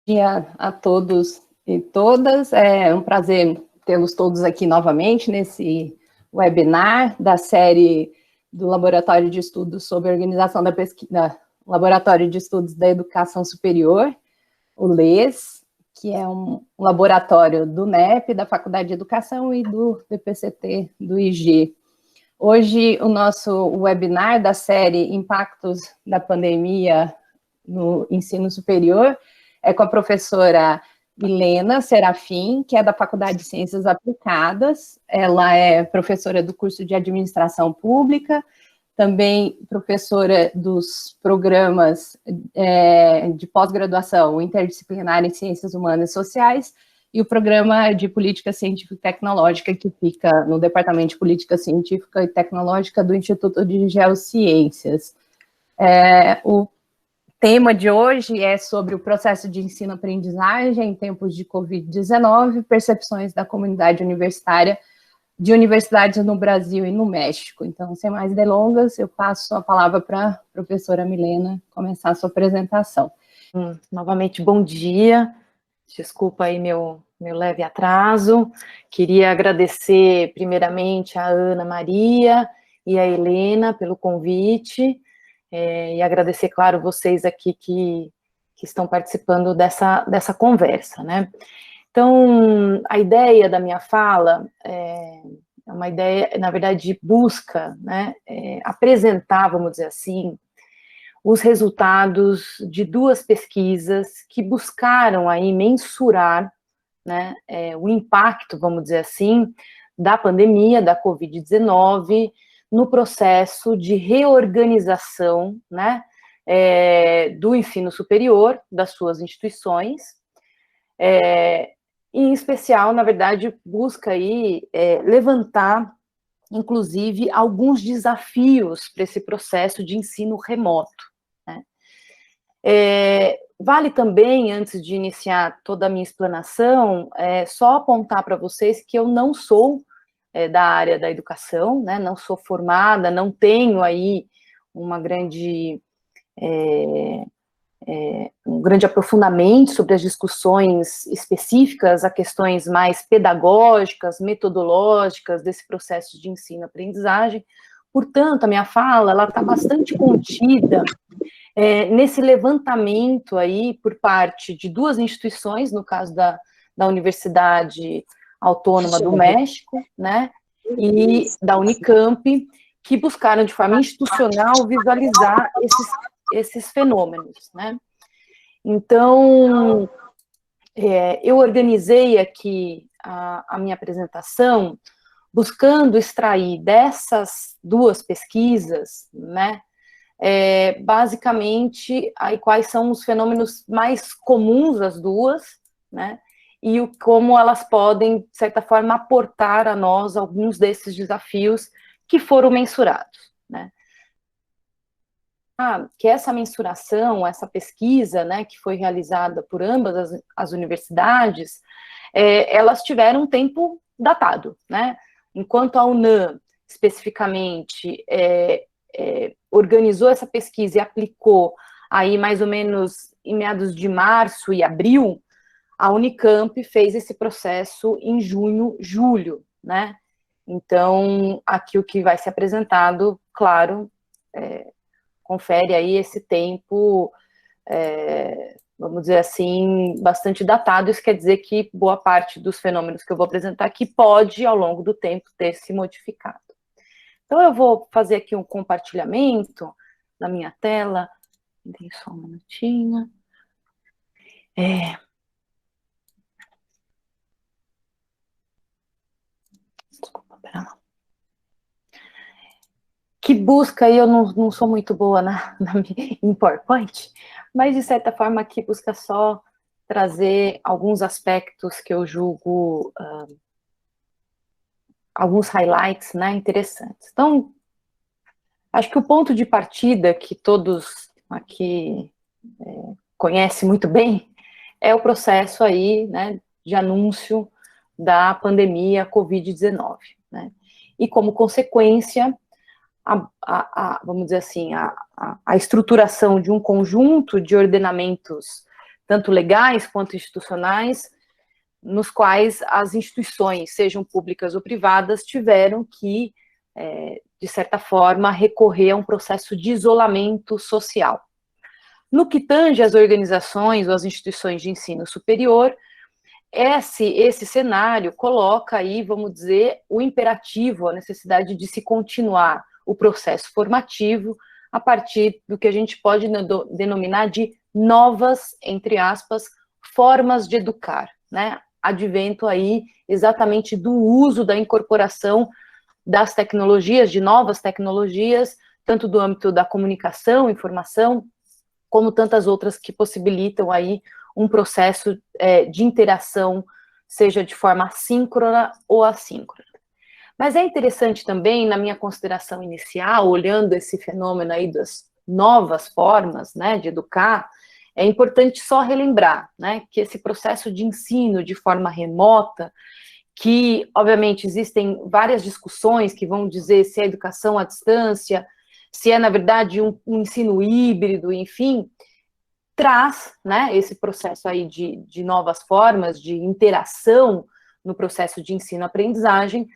Dia a todos e todas. É um prazer tê-los todos aqui novamente nesse webinar da série do Laboratório de Estudos sobre a Organização da Pesquisa, Laboratório de Estudos da Educação Superior, o LES, que é um laboratório do NEP, da Faculdade de Educação, e do DPCT, do IG. Hoje, o nosso webinar da série Impactos da Pandemia no Ensino Superior é com a professora Milena Serafim, que é da Faculdade de Ciências Aplicadas. Ela é professora do curso de Administração Pública, também professora dos programas de pós-graduação interdisciplinar em Ciências Humanas e Sociais, e o programa de Política Científica e Tecnológica, que fica no Departamento de Política Científica e Tecnológica do Instituto de Geociências. O tema de hoje é sobre o processo de ensino-aprendizagem em tempos de Covid-19, percepções da comunidade universitária de universidades no Brasil e no México. Então, sem mais delongas, eu passo a palavra para a professora Milena começar a sua apresentação. Novamente, bom dia. Desculpa aí meu leve atraso. Queria agradecer primeiramente a Ana Maria e a Helena pelo convite. E agradecer, claro, vocês aqui que estão participando dessa conversa, né? Então, a ideia da minha fala é uma ideia, na verdade, de busca, né? Apresentar, vamos dizer assim, os resultados de duas pesquisas que buscaram aí mensurar, né, o impacto, vamos dizer assim, da pandemia, da Covid-19, no processo de reorganização, né, do ensino superior, das suas instituições, em especial, na verdade, busca aí levantar, inclusive, alguns desafios para esse processo de ensino remoto, né. Vale também, antes de iniciar toda a minha explanação, só apontar para vocês que eu não sou da área da educação, né, não sou formada, não tenho aí uma grande, um grande aprofundamento sobre as discussões específicas, a questões mais pedagógicas, metodológicas desse processo de ensino-aprendizagem. Portanto, a minha fala, ela está bastante contida nesse levantamento aí por parte de duas instituições, no caso da Universidade Autônoma do México, né, e da Unicamp, que buscaram de forma institucional visualizar esses fenômenos, né. Então, eu organizei aqui a minha apresentação buscando extrair dessas duas pesquisas, né, basicamente, aí quais são os fenômenos mais comuns das duas, né, e como elas podem, de certa forma, aportar a nós alguns desses desafios que foram mensurados, né. Que essa mensuração, essa pesquisa, né, que foi realizada por ambas as universidades, elas tiveram um tempo datado, né, enquanto a UNAM, especificamente, organizou essa pesquisa e aplicou aí mais ou menos em meados de março e abril, a Unicamp fez esse processo em junho, julho, né? Então, aqui o que vai ser apresentado, claro, confere aí esse tempo, vamos dizer assim, bastante datado. Isso quer dizer que boa parte dos fenômenos que eu vou apresentar aqui pode, ao longo do tempo, ter se modificado. Então, eu vou fazer aqui um compartilhamento na minha tela. Dê só um minutinho. Desculpa, pera lá. Que busca aí, eu não sou muito boa em PowerPoint, mas, de certa forma, aqui busca só trazer alguns aspectos que eu julgo, alguns highlights, né, interessantes. Então, acho que o ponto de partida que todos aqui conhecem muito bem é o processo aí, né, de anúncio da pandemia Covid-19, né, e como consequência, vamos dizer assim, a estruturação de um conjunto de ordenamentos tanto legais quanto institucionais, nos quais as instituições, sejam públicas ou privadas, tiveram que, de certa forma, recorrer a um processo de isolamento social. No que tange às organizações ou às instituições de ensino superior, esse cenário coloca aí, vamos dizer, o imperativo, a necessidade de se continuar o processo formativo a partir do que a gente pode denominar de novas, entre aspas, formas de educar, né? Advento aí exatamente do uso, da incorporação das tecnologias, de novas tecnologias, tanto do âmbito da comunicação, informação, como tantas outras que possibilitam aí um processo de interação, seja de forma assíncrona ou assíncrona. Mas é interessante também, na minha consideração inicial, olhando esse fenômeno aí das novas formas, né, de educar, é importante só relembrar, né, que esse processo de ensino de forma remota, que, obviamente, existem várias discussões que vão dizer se é educação à distância, se é, na verdade, um ensino híbrido, enfim, traz, né, esse processo aí de novas formas de interação no processo de ensino-aprendizagem,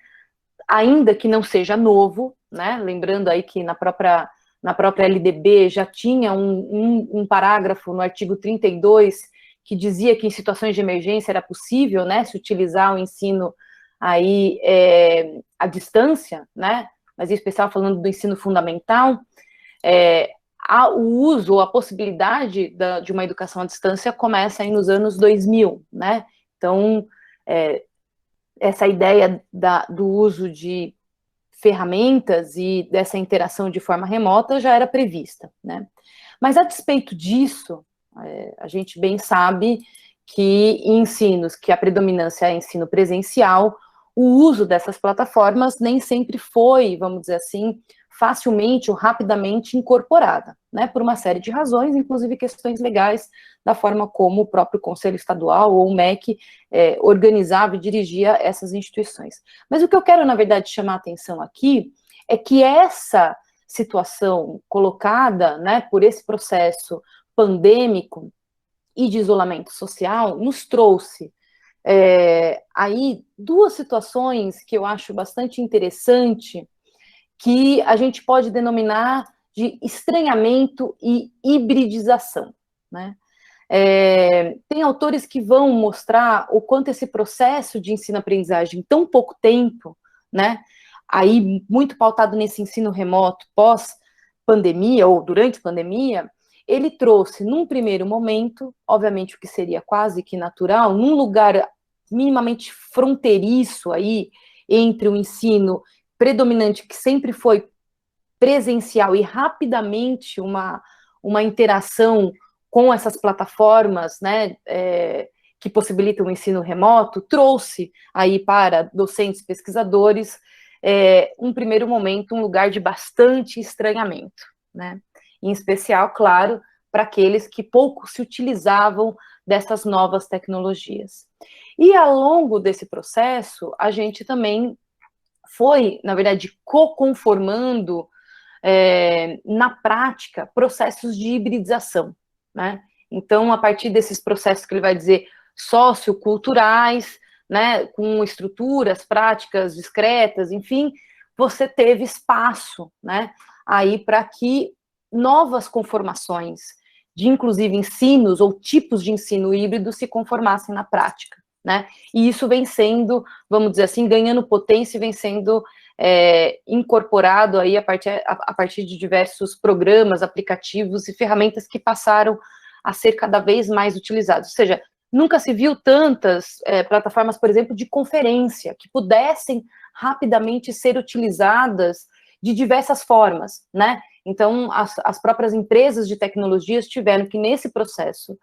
ainda que não seja novo, né, lembrando aí que na própria LDB já tinha um parágrafo no artigo 32 que dizia que em situações de emergência era possível, né, se utilizar o ensino aí à distância, né, mas em especial falando do ensino fundamental, o uso ou a possibilidade de uma educação à distância começa aí nos anos 2000, né, então essa ideia do uso de ferramentas e dessa interação de forma remota já era prevista, né? Mas a despeito disso, a gente bem sabe que em ensinos que a predominância é ensino presencial, o uso dessas plataformas nem sempre foi, vamos dizer assim, facilmente ou rapidamente incorporada, né, por uma série de razões, inclusive questões legais da forma como o próprio Conselho Estadual ou o MEC organizava e dirigia essas instituições. Mas o que eu quero, na verdade, chamar a atenção aqui é que essa situação colocada, né, por esse processo pandêmico e de isolamento social nos trouxe aí duas situações que eu acho bastante interessante, que a gente pode denominar de estranhamento e hibridização, né? Tem autores que vão mostrar o quanto esse processo de ensino-aprendizagem em tão pouco tempo, né, aí muito pautado nesse ensino remoto pós-pandemia ou durante a pandemia, ele trouxe num primeiro momento, obviamente o que seria quase que natural, num lugar minimamente fronteiriço aí entre o ensino predominante, que sempre foi presencial, e rapidamente uma interação com essas plataformas, né, que possibilitam o ensino remoto, trouxe aí para docentes, pesquisadores, um primeiro momento, um lugar de bastante estranhamento, né, em especial, claro, para aqueles que pouco se utilizavam dessas novas tecnologias. E ao longo desse processo, a gente também foi, na verdade, co-conformando na prática processos de hibridização, né? Então, a partir desses processos que ele vai dizer socioculturais, né, com estruturas, práticas discretas, enfim, você teve espaço, né, aí para que novas conformações de, inclusive, ensinos ou tipos de ensino híbrido se conformassem na prática, né? E isso vem sendo, vamos dizer assim, ganhando potência e vem sendo incorporado aí a partir de diversos programas, aplicativos e ferramentas que passaram a ser cada vez mais utilizados. Ou seja, nunca se viu tantas plataformas, por exemplo, de conferência, que pudessem rapidamente ser utilizadas de diversas formas, né? Então, as próprias empresas de tecnologias tiveram que, nesse processo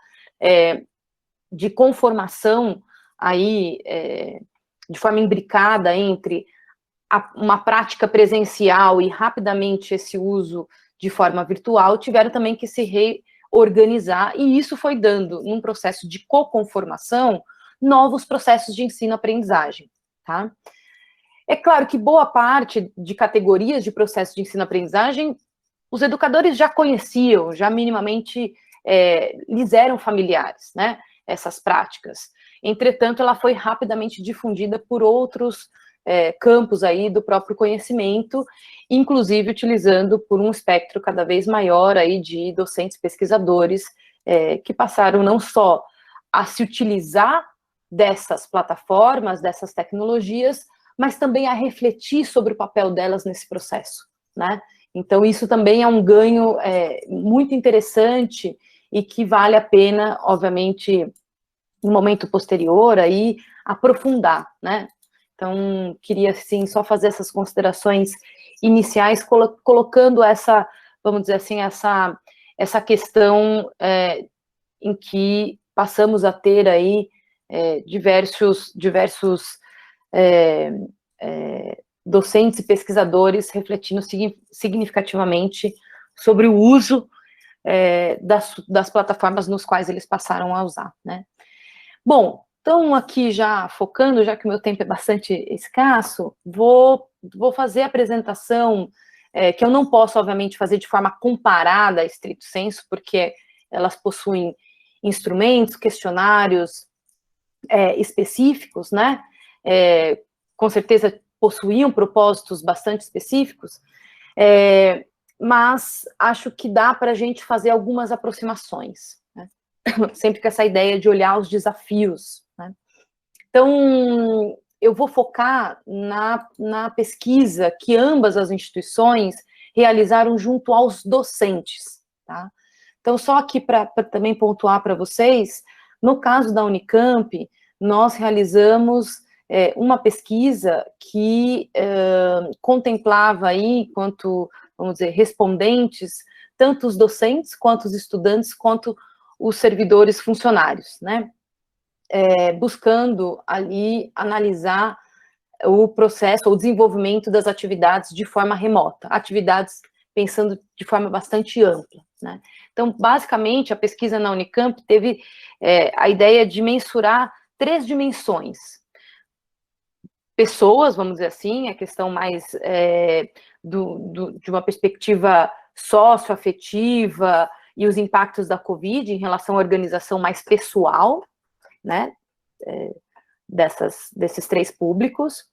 de conformação aí, de forma imbricada entre uma prática presencial e rapidamente esse uso de forma virtual, tiveram também que se reorganizar, e isso foi dando, num processo de co-conformação, novos processos de ensino-aprendizagem, tá? É claro que boa parte de categorias de processo de ensino-aprendizagem, os educadores já conheciam, já minimamente lhes eram familiares, né, essas práticas. Entretanto, ela foi rapidamente difundida por outros campos aí do próprio conhecimento, inclusive utilizando por um espectro cada vez maior aí de docentes pesquisadores que passaram não só a se utilizar dessas plataformas, dessas tecnologias, mas também a refletir sobre o papel delas nesse processo, né? Então, isso também é um ganho muito interessante e que vale a pena, obviamente, no momento posterior, aí, aprofundar, né? Então, queria, sim, só fazer essas considerações iniciais, colocando essa, vamos dizer assim, essa questão em que passamos a ter aí diversos docentes e pesquisadores refletindo significativamente sobre o uso das plataformas nos quais eles passaram a usar, né? Bom, então aqui já focando, já que o meu tempo é bastante escasso, vou fazer a apresentação, que eu não posso, obviamente, fazer de forma comparada, estrito senso, porque elas possuem instrumentos, questionários específicos, né? Com certeza possuíam propósitos bastante específicos, mas acho que dá para a gente fazer algumas aproximações, né? Sempre com essa ideia de olhar os desafios, né? Então, eu vou focar na pesquisa que ambas as instituições realizaram junto aos docentes, tá? Então, só aqui para também pontuar para vocês, no caso da Unicamp, nós realizamos uma pesquisa que contemplava aí, enquanto, vamos dizer, respondentes, tanto os docentes, quanto os estudantes, quanto os servidores funcionários, né? Buscando ali analisar o processo, o desenvolvimento das atividades de forma remota, atividades pensando de forma bastante ampla, né? Então, basicamente, a pesquisa na Unicamp teve a ideia de mensurar 3 dimensões. Pessoas, vamos dizer assim, a questão mais de uma perspectiva socioafetiva e os impactos da Covid em relação à organização mais pessoal, né, desses 3 públicos.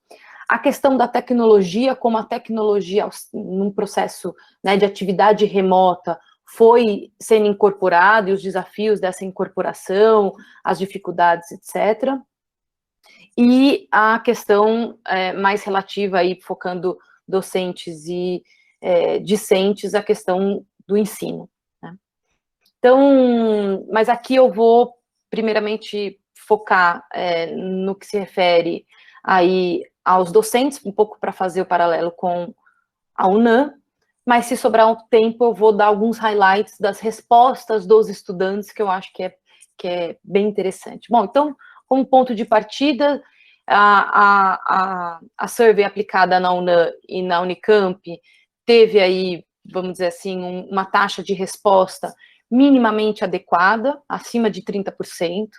A questão da tecnologia, como a tecnologia, num processo, né, de atividade remota, foi sendo incorporada, e os desafios dessa incorporação, as dificuldades, etc. E a questão mais relativa, aí, focando docentes e discentes, a questão do ensino, né? Então, mas aqui eu vou, primeiramente, focar no que se refere aí aos docentes, um pouco para fazer o paralelo com a UNAM, mas se sobrar um tempo eu vou dar alguns highlights das respostas dos estudantes, que eu acho que é bem interessante. Bom, então, como ponto de partida, a survey aplicada na UNAM e na Unicamp teve aí, vamos dizer assim, uma taxa de resposta minimamente adequada, acima de 30%,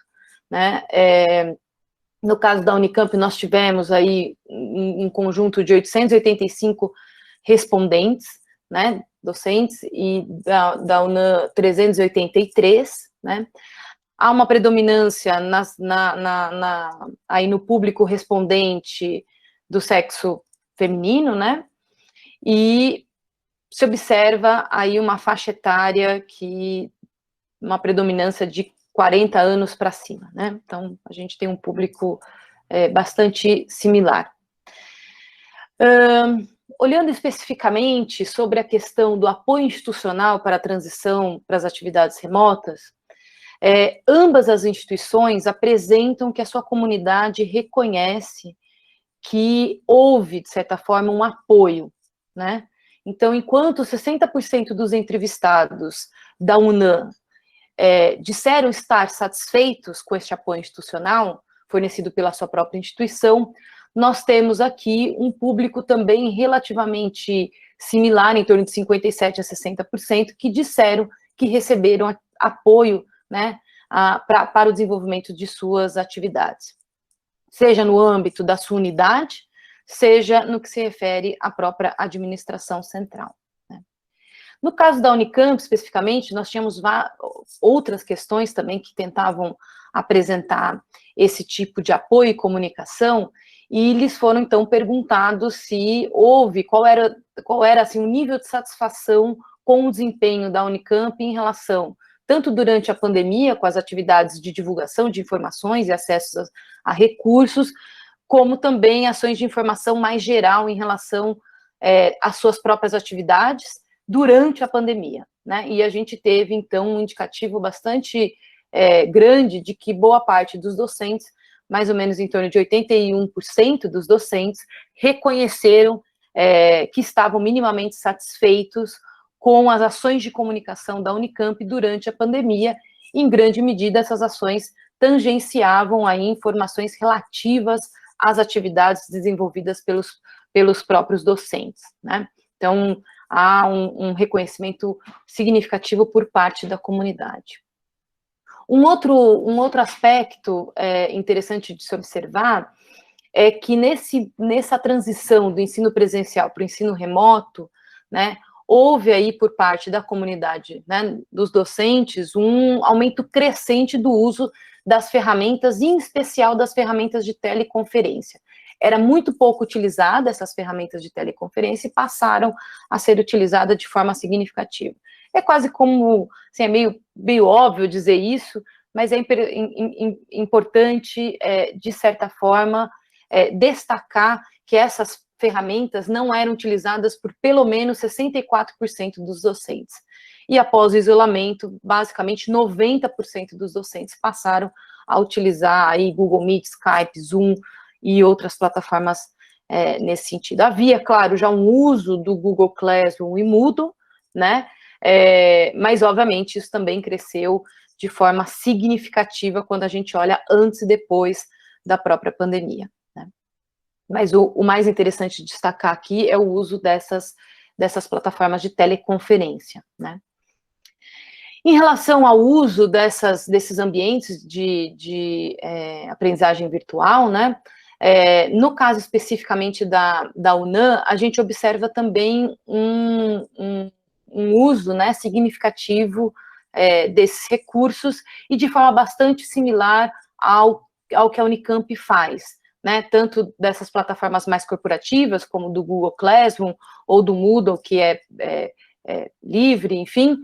né? No caso da Unicamp, nós tivemos aí um conjunto de 885 respondentes, né, docentes, e da UNAM 383, né? Há uma predominância aí no público respondente do sexo feminino, né? E se observa aí uma faixa etária uma predominância de 40 anos para cima, né? Então, a gente tem um público bastante similar. Olhando especificamente sobre a questão do apoio institucional para a transição para as atividades remotas, ambas as instituições apresentam que a sua comunidade reconhece que houve, de certa forma, um apoio, né? Então, enquanto 60% dos entrevistados da UNAM disseram estar satisfeitos com este apoio institucional, fornecido pela sua própria instituição, nós temos aqui um público também relativamente similar, em torno de 57% a 60%, que disseram que receberam apoio, né, para o desenvolvimento de suas atividades, seja no âmbito da sua unidade, seja no que se refere à própria administração central, né. No caso da Unicamp, especificamente, nós tínhamos outras questões também que tentavam apresentar esse tipo de apoio e comunicação, e lhes foram, então, perguntados se houve, qual era assim, o nível de satisfação com o desempenho da Unicamp em relação, tanto durante a pandemia, com as atividades de divulgação de informações e acesso a recursos, como também ações de informação mais geral em relação às suas próprias atividades durante a pandemia, né? E a gente teve, então, um indicativo bastante grande de que boa parte dos docentes, mais ou menos em torno de 81% dos docentes, reconheceram que estavam minimamente satisfeitos com as ações de comunicação da Unicamp durante a pandemia. Em grande medida, essas ações tangenciavam aí informações relativas às atividades desenvolvidas pelos próprios docentes, né? Então, há um reconhecimento significativo por parte da comunidade. Um outro aspecto interessante de se observar é que nessa transição do ensino presencial para o ensino remoto, né, houve aí por parte da comunidade, né, dos docentes, um aumento crescente do uso das ferramentas, em especial das ferramentas de teleconferência. Era muito pouco utilizada essas ferramentas de teleconferência e passaram a ser utilizadas de forma significativa. É quase como, assim, é meio óbvio dizer isso, mas é importante, de certa forma, destacar que essas ferramentas não eram utilizadas por pelo menos 64% dos docentes. E após o isolamento, basicamente 90% dos docentes passaram a utilizar aí Google Meet, Skype, Zoom e outras plataformas nesse sentido. Havia, claro, já um uso do Google Classroom e Moodle, né? Mas, obviamente, isso também cresceu de forma significativa quando a gente olha antes e depois da própria pandemia, né? Mas o mais interessante de destacar aqui é o uso dessas plataformas de teleconferência, né? Em relação ao uso desses ambientes de aprendizagem virtual, né? No caso especificamente da UNAM, a gente observa também um uso, né, significativo desses recursos e de forma bastante similar ao que a Unicamp faz, né, tanto dessas plataformas mais corporativas, como do Google Classroom ou do Moodle, que é livre, enfim,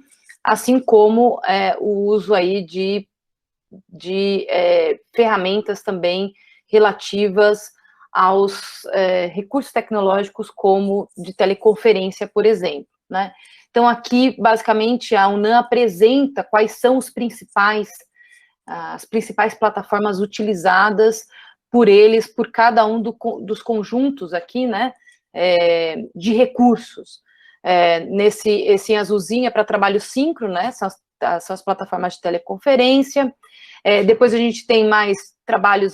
assim como o uso aí de ferramentas também relativas aos recursos tecnológicos, como de teleconferência, por exemplo, né? Então, aqui, basicamente, a UNAM apresenta quais são as principais plataformas utilizadas por eles, por cada um dos conjuntos aqui, né, de recursos. Esse azulzinho é para trabalho síncrono, né, são as plataformas de teleconferência. Depois a gente tem mais trabalhos,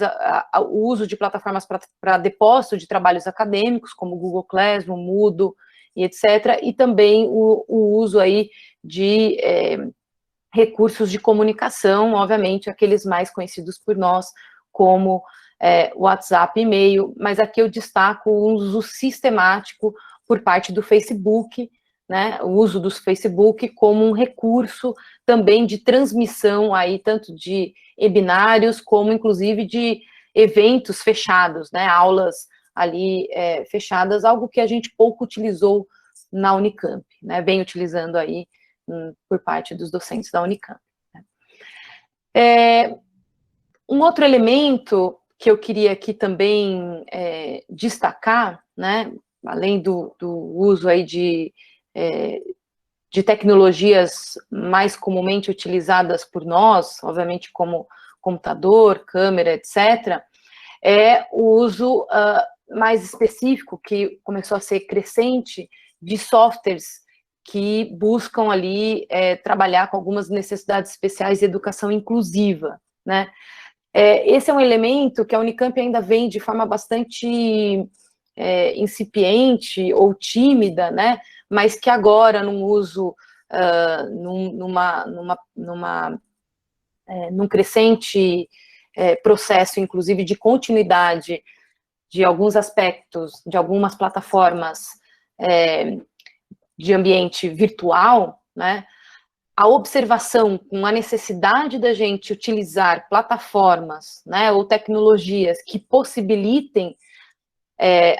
o uso de plataformas para depósito de trabalhos acadêmicos, como Google Classroom, Moodle, e etc., e também o uso aí de recursos de comunicação, obviamente, aqueles mais conhecidos por nós, como WhatsApp, e-mail, mas aqui eu destaco o uso sistemático por parte do Facebook, né, o uso do Facebook como um recurso também de transmissão aí, tanto de webinários, como inclusive de eventos fechados, né, aulas ali fechadas, algo que a gente pouco utilizou na Unicamp, né, vem utilizando aí por parte dos docentes da Unicamp. Um outro elemento que eu queria aqui também destacar, né, além do uso aí de tecnologias mais comumente utilizadas por nós, obviamente como computador, câmera, etc., é o uso mais específico, que começou a ser crescente, de softwares que buscam ali trabalhar com algumas necessidades especiais de educação inclusiva, né? Esse é um elemento que a Unicamp ainda vem de forma bastante incipiente ou tímida, né? Mas que agora, num uso, num crescente processo, inclusive, de continuidade de alguns aspectos, de algumas plataformas de ambiente virtual, né, a observação com a necessidade da gente utilizar plataformas, né, ou tecnologias que possibilitem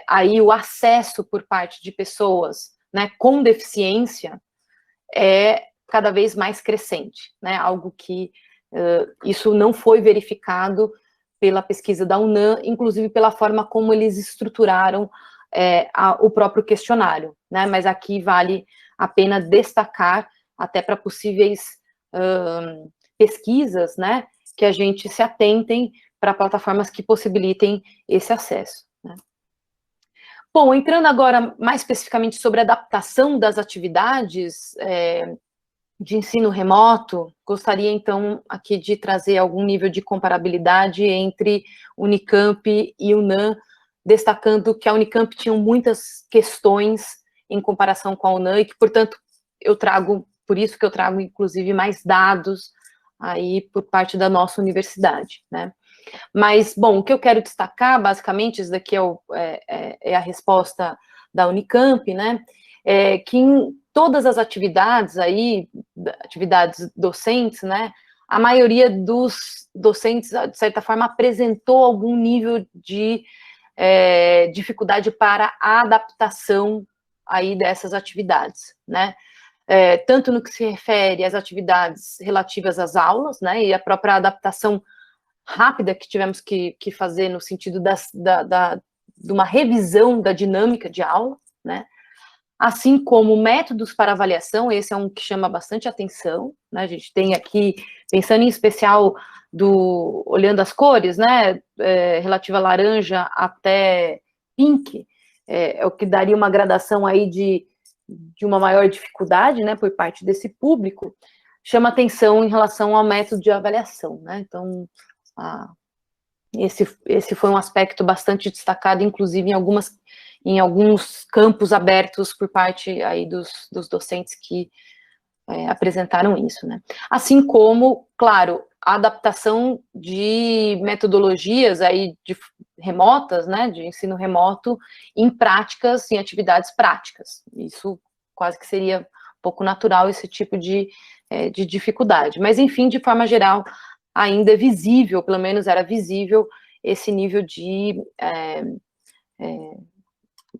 aí o acesso por parte de pessoas, né, com deficiência, é cada vez mais crescente, né, algo que isso não foi verificado pela pesquisa da UNAM, inclusive pela forma como eles estruturaram o próprio questionário, né, mas aqui vale a pena destacar, até para possíveis pesquisas, né, que a gente se atentem para plataformas que possibilitem esse acesso, né. Bom, entrando agora mais especificamente sobre a adaptação das atividades de ensino remoto, gostaria então aqui de trazer algum nível de comparabilidade entre Unicamp e UNAM, destacando que a Unicamp tinha muitas questões em comparação com a UNAM e que, portanto, por isso que eu trago, inclusive, mais dados aí por parte da nossa universidade, né? Mas, bom, o que eu quero destacar, basicamente, isso daqui é a resposta da Unicamp, né? Que em todas as atividades aí, atividades docentes, né? A maioria dos docentes, de certa forma, apresentou algum nível de dificuldade para a adaptação aí dessas atividades, né? Tanto no que se refere às atividades relativas às aulas, né? E a própria adaptação rápida que tivemos que fazer no sentido de uma revisão da dinâmica de aula, né? Assim como métodos para avaliação, esse é um que chama bastante atenção, né? A gente tem aqui, pensando em especial olhando as cores, né? Relativa a laranja até pink, é o que daria uma gradação aí de uma maior dificuldade, né? Por parte desse público, chama atenção em relação ao método de avaliação, né? Então, esse foi um aspecto bastante destacado, inclusive em alguns campos abertos por parte aí dos docentes que apresentaram isso, né? Assim como, claro, a adaptação de metodologias aí remotas, né, de ensino remoto, em práticas, em atividades práticas. Isso quase que seria um pouco natural, esse tipo de dificuldade. Mas, enfim, de forma geral, ainda é visível, pelo menos era visível, esse nível de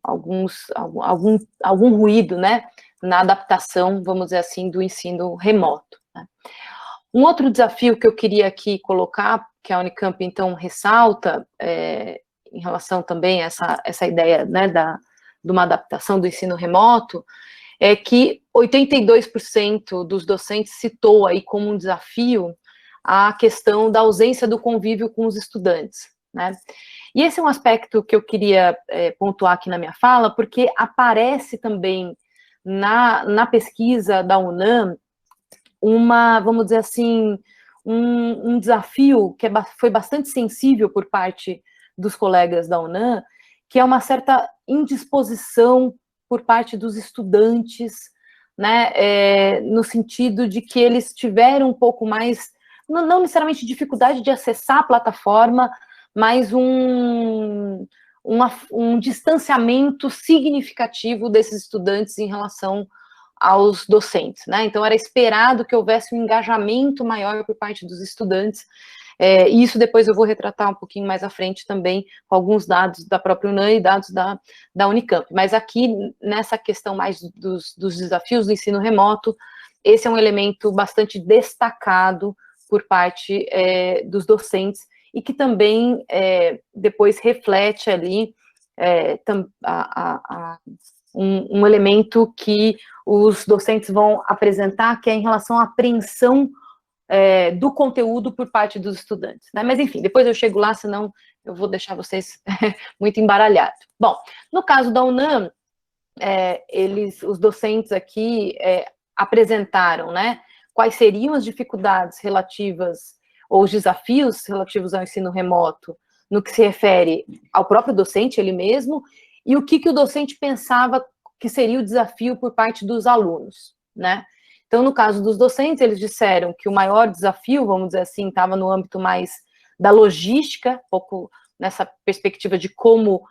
algum ruído, né, na adaptação, vamos dizer assim, do ensino remoto, né. Um outro desafio que eu queria aqui colocar, que a Unicamp, então, ressalta, em relação também a essa ideia, né, de uma adaptação do ensino remoto, é que 82% dos docentes citou aí como um desafio a questão da ausência do convívio com os estudantes, né? E esse é um aspecto que eu queria pontuar aqui na minha fala, porque aparece também na pesquisa da UNAM vamos dizer assim, um desafio que foi bastante sensível por parte dos colegas da UNAM, que é uma certa indisposição por parte dos estudantes, né, no sentido de que eles tiveram um pouco mais, não necessariamente dificuldade de acessar a plataforma, mas um distanciamento significativo desses estudantes em relação aos docentes, né? Então, era esperado que houvesse um engajamento maior por parte dos estudantes, e isso depois eu vou retratar um pouquinho mais à frente também, com alguns dados da própria UNAM e dados da Unicamp. Mas aqui, nessa questão mais dos desafios do ensino remoto, esse é um elemento bastante destacado por parte dos docentes, e que também depois reflete ali um elemento que os docentes vão apresentar, que é em relação à apreensão do conteúdo por parte dos estudantes, né? Mas, enfim, depois eu chego lá, senão eu vou deixar vocês muito embaralhados. Bom, no caso da UNAM, os docentes aqui apresentaram, né, quais seriam as dificuldades relativas, ou os desafios relativos ao ensino remoto, no que se refere ao próprio docente, ele mesmo, e o que o docente pensava que seria o desafio por parte dos alunos, né? Então, no caso dos docentes, eles disseram que o maior desafio, vamos dizer assim, estava no âmbito mais da logística, um pouco nessa perspectiva de como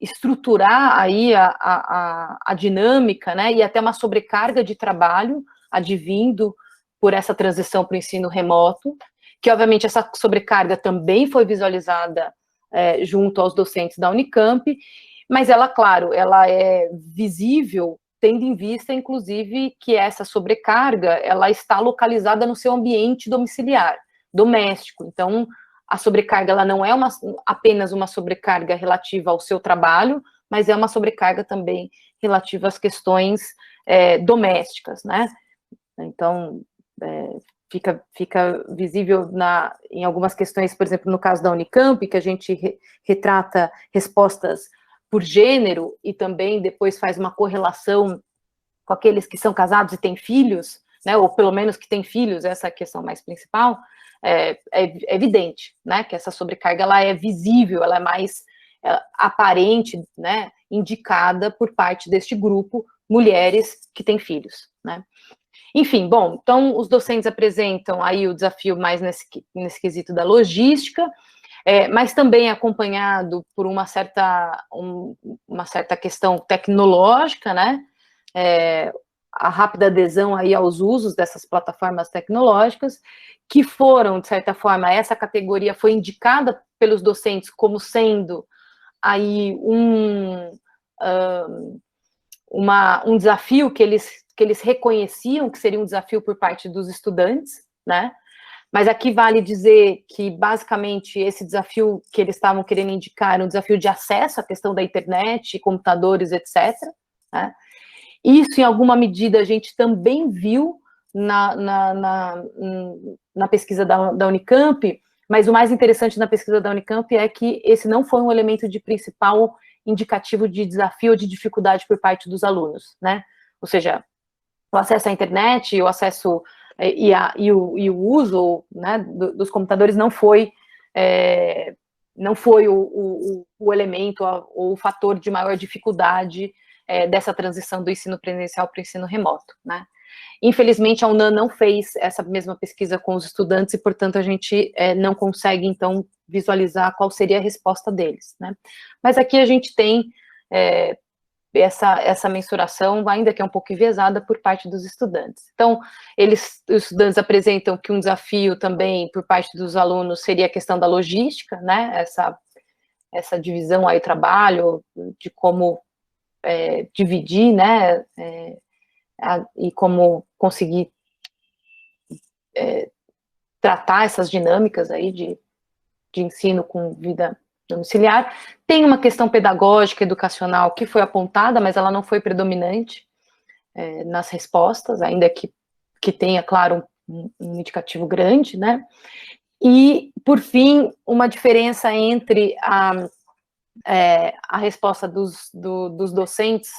estruturar aí a dinâmica, né, e até uma sobrecarga de trabalho advindo por essa transição para o ensino remoto, que obviamente essa sobrecarga também foi visualizada junto aos docentes da Unicamp, mas ela, claro, ela é visível tendo em vista, inclusive, que essa sobrecarga, ela está localizada no seu ambiente domiciliar, doméstico. Então, a sobrecarga, ela não é apenas uma sobrecarga relativa ao seu trabalho, mas é uma sobrecarga também relativa às questões domésticas, né? Então, fica visível em algumas questões, por exemplo, no caso da Unicamp, que a gente retrata respostas por gênero e também depois faz uma correlação com aqueles que são casados e têm filhos, né, ou pelo menos que têm filhos, essa é a questão mais principal, é evidente, né, que essa sobrecarga ela é visível, ela é mais aparente, né, indicada por parte deste grupo, mulheres que têm filhos, né. Enfim, bom, então os docentes apresentam aí o desafio mais nesse quesito da logística, mas também acompanhado por uma certa questão tecnológica, né, a rápida adesão aí aos usos dessas plataformas tecnológicas, que foram, de certa forma, essa categoria foi indicada pelos docentes como sendo aí um desafio que eles reconheciam que seria um desafio por parte dos estudantes, né? Mas aqui vale dizer que, basicamente, esse desafio que eles estavam querendo indicar era um desafio de acesso à questão da internet, computadores, etc., né? Isso, em alguma medida, a gente também viu na pesquisa da Unicamp, mas o mais interessante na pesquisa da Unicamp é que esse não foi um elemento de principal indicativo de desafio ou de dificuldade por parte dos alunos, né? Ou seja, o acesso à internet, o acesso e o uso, né, dos computadores não foi o elemento ou o fator de maior dificuldade dessa transição do ensino presencial para o ensino remoto, né? Infelizmente, a UNAM não fez essa mesma pesquisa com os estudantes e, portanto, a gente não consegue, então, visualizar qual seria a resposta deles, né? Mas aqui a gente tem essa mensuração, ainda que é um pouco enviesada, por parte dos estudantes. Então, os estudantes apresentam que um desafio também, por parte dos alunos, seria a questão da logística, né? Essa divisão aí, trabalho, de como dividir, né? E como conseguir tratar essas dinâmicas aí de ensino com vida domiciliar. Tem uma questão pedagógica, educacional, que foi apontada, mas ela não foi predominante nas respostas, ainda que tenha, claro, um indicativo grande, né? E, por fim, uma diferença entre a resposta dos docentes,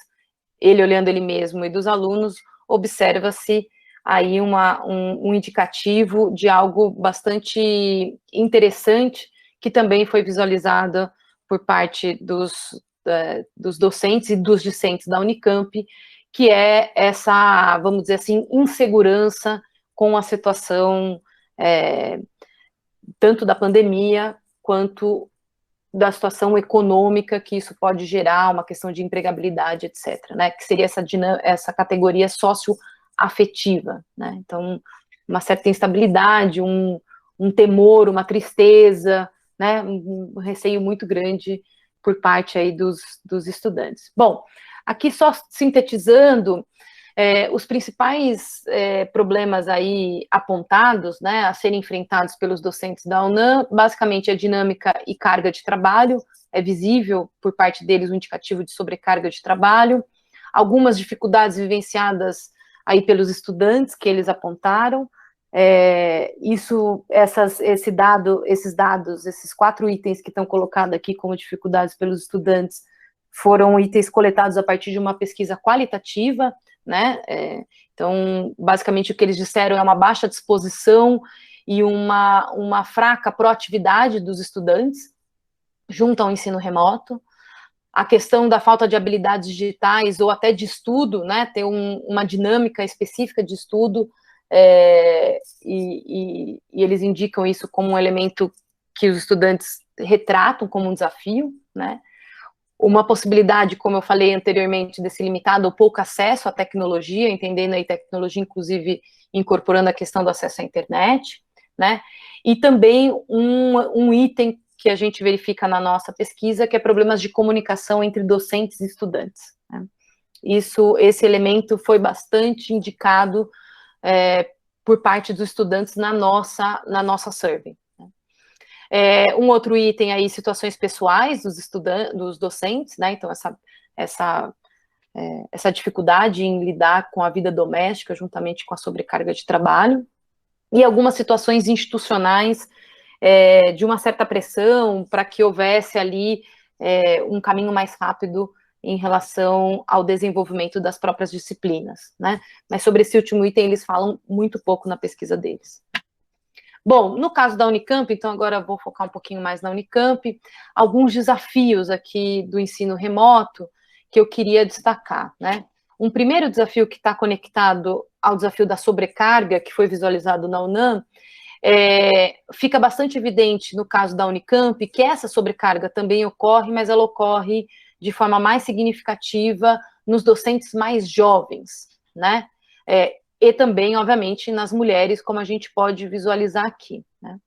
ele olhando ele mesmo, e dos alunos, observa-se aí um indicativo de algo bastante interessante, que também foi visualizada por parte dos docentes e dos discentes da Unicamp, que é essa, vamos dizer assim, insegurança com a situação tanto da pandemia, quanto da situação econômica que isso pode gerar, uma questão de empregabilidade, etc., né, que seria essa categoria socioafetiva, né, então, uma certa instabilidade, um temor, uma tristeza, né, um receio muito grande por parte aí dos estudantes. Bom, aqui só sintetizando, os principais problemas aí apontados, né, a serem enfrentados pelos docentes da UNAM, basicamente a dinâmica e carga de trabalho, é visível por parte deles um indicativo de sobrecarga de trabalho, algumas dificuldades vivenciadas aí pelos estudantes que eles apontaram, esses dados, esses 4 itens que estão colocados aqui como dificuldades pelos estudantes, foram itens coletados a partir de uma pesquisa qualitativa, né? Então, basicamente, o que eles disseram é uma baixa disposição e uma fraca proatividade dos estudantes junto ao ensino remoto, a questão da falta de habilidades digitais ou até de estudo, né? Ter uma dinâmica específica de estudo, e eles indicam isso como um elemento que os estudantes retratam como um desafio, né? uma possibilidade, como eu falei anteriormente, desse limitado ou pouco acesso à tecnologia, entendendo aí tecnologia, inclusive incorporando a questão do acesso à internet, né? E também um item que a gente verifica na nossa pesquisa, que é problemas de comunicação entre docentes e estudantes, né? Esse elemento foi bastante indicado por parte dos estudantes na nossa survey. Um outro item aí, situações pessoais dos estudantes, dos docentes, né? Então, essa dificuldade em lidar com a vida doméstica juntamente com a sobrecarga de trabalho, e algumas situações institucionais de uma certa pressão para que houvesse ali um caminho mais rápido em relação ao desenvolvimento das próprias disciplinas, né? Mas sobre esse último item eles falam muito pouco na pesquisa deles. Bom, no caso da Unicamp, então agora vou focar um pouquinho mais na Unicamp, alguns desafios aqui do ensino remoto que eu queria destacar, né? Um primeiro desafio que está conectado ao desafio da sobrecarga, que foi visualizado na UNAM, fica bastante evidente no caso da Unicamp que essa sobrecarga também ocorre, mas ela ocorre de forma mais significativa nos docentes mais jovens, né? E também, obviamente, nas mulheres, como a gente pode visualizar aqui, né?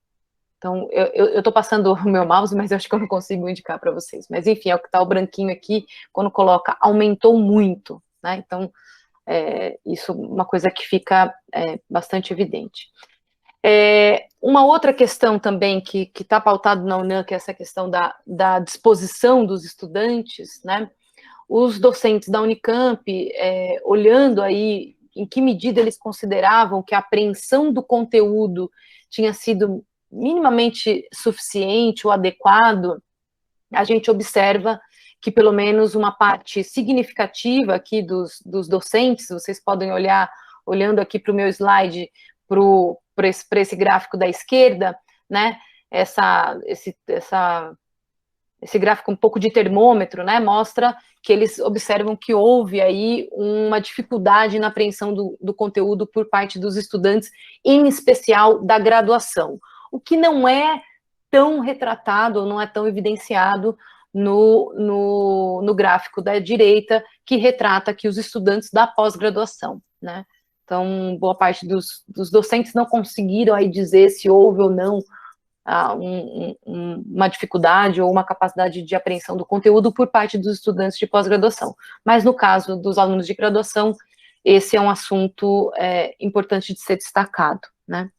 Então, eu estou passando o meu mouse, mas eu acho que eu não consigo indicar para vocês. Mas, enfim, é o que está o branquinho aqui, quando coloca aumentou muito, né? Então, isso é uma coisa que fica bastante evidente. Uma outra questão também que está pautado na UNAM, que é essa questão da disposição dos estudantes, né? Os docentes da Unicamp, olhando aí em que medida eles consideravam que a apreensão do conteúdo tinha sido minimamente suficiente ou adequado, a gente observa que pelo menos uma parte significativa aqui dos docentes, vocês podem olhar, olhando aqui para o meu slide, para esse gráfico da esquerda, né, esse gráfico um pouco de termômetro, né, mostra que eles observam que houve aí uma dificuldade na apreensão do conteúdo por parte dos estudantes, em especial da graduação, o que não é tão retratado, não é tão evidenciado no gráfico da direita, que retrata aqui os estudantes da pós-graduação, né. Então, boa parte dos docentes não conseguiram aí dizer se houve ou não uma dificuldade ou uma capacidade de apreensão do conteúdo por parte dos estudantes de pós-graduação. Mas no caso dos alunos de graduação, esse é um assunto importante de ser destacado, né?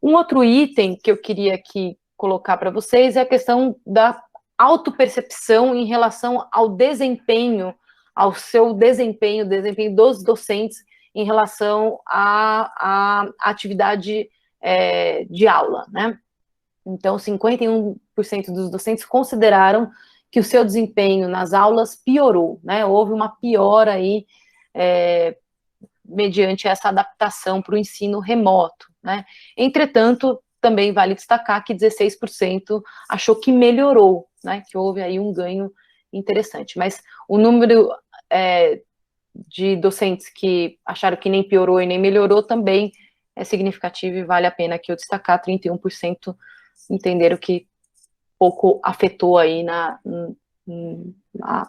Um outro item que eu queria aqui colocar para vocês é a questão da autopercepção em relação ao desempenho, ao seu desempenho dos docentes em relação à atividade de aula, né? Então, 51% dos docentes consideraram que o seu desempenho nas aulas piorou, né? Houve uma piora aí, mediante essa adaptação para o ensino remoto, né? Entretanto, também vale destacar que 16% achou que melhorou, né? Que houve aí um ganho interessante. Mas o número de docentes que acharam que nem piorou e nem melhorou também é significativo e vale a pena aqui eu destacar, 31% entenderam que pouco afetou aí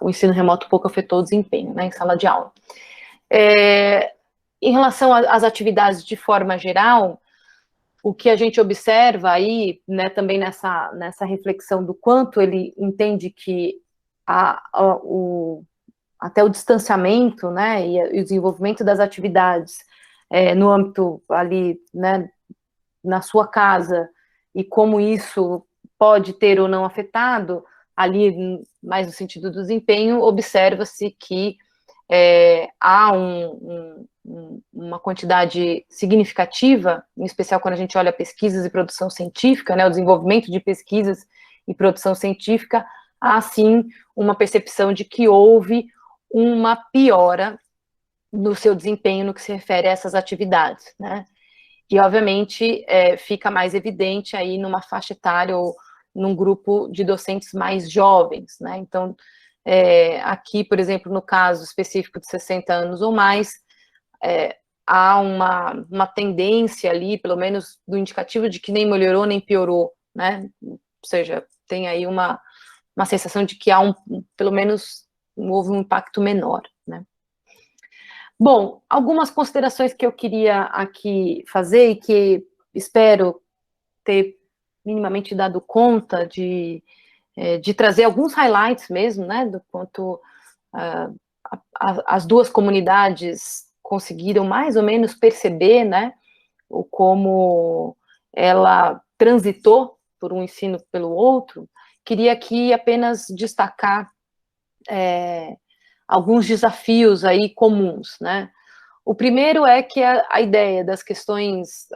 o ensino remoto pouco afetou o desempenho, né, em sala de aula. Em relação às atividades de forma geral, o que a gente observa aí, né, também nessa reflexão do quanto ele entende que até o distanciamento, né, e o desenvolvimento das atividades no âmbito ali, né, na sua casa, e como isso pode ter ou não afetado, ali, mais no sentido do desempenho, observa-se que há uma quantidade significativa, em especial quando a gente olha pesquisas e produção científica, né, o desenvolvimento de pesquisas e produção científica, há, sim, uma percepção de que houve uma piora no seu desempenho no que se refere a essas atividades, né? E, obviamente, fica mais evidente aí numa faixa etária ou num grupo de docentes mais jovens, né? Então, aqui, por exemplo, no caso específico de 60 anos ou mais, há uma tendência ali, pelo menos do indicativo de que nem melhorou nem piorou, né? Ou seja, tem aí uma uma sensação de que há pelo menos houve um impacto menor, né? Bom, algumas considerações que eu queria aqui fazer e que espero ter minimamente dado conta de trazer alguns highlights mesmo, né, do quanto as duas comunidades conseguiram mais ou menos perceber, né, o como ela transitou por um ensino pelo outro. Queria aqui apenas destacar alguns desafios aí comuns, né? O primeiro é que a ideia das questões,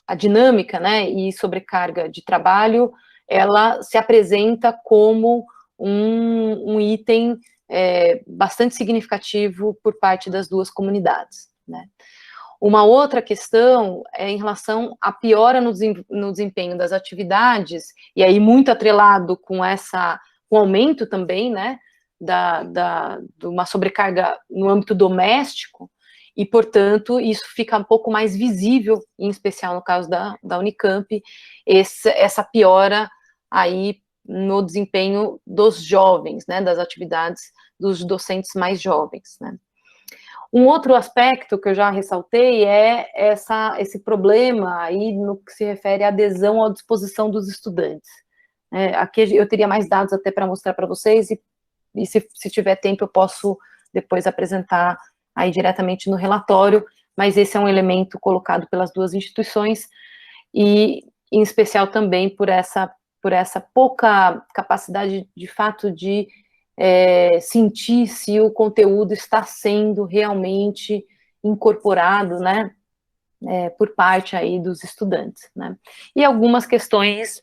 a dinâmica, né, e sobrecarga de trabalho, ela se apresenta como um item bastante significativo por parte das duas comunidades, né? Uma outra questão é em relação à piora no desempenho das atividades, e aí muito atrelado com com o aumento também, né, de uma sobrecarga no âmbito doméstico, e, portanto, isso fica um pouco mais visível, em especial no caso da Unicamp, essa piora aí no desempenho dos jovens, né, das atividades dos docentes mais jovens, né. Um outro aspecto que eu já ressaltei é esse problema aí no que se refere à adesão à disposição dos estudantes. Aqui eu teria mais dados até para mostrar para vocês, e se tiver tempo eu posso depois apresentar aí diretamente no relatório, mas esse é um elemento colocado pelas duas instituições, e em especial também por essa pouca capacidade, de fato, de sentir se o conteúdo está sendo realmente incorporado, né, por parte aí dos estudantes, né, e algumas questões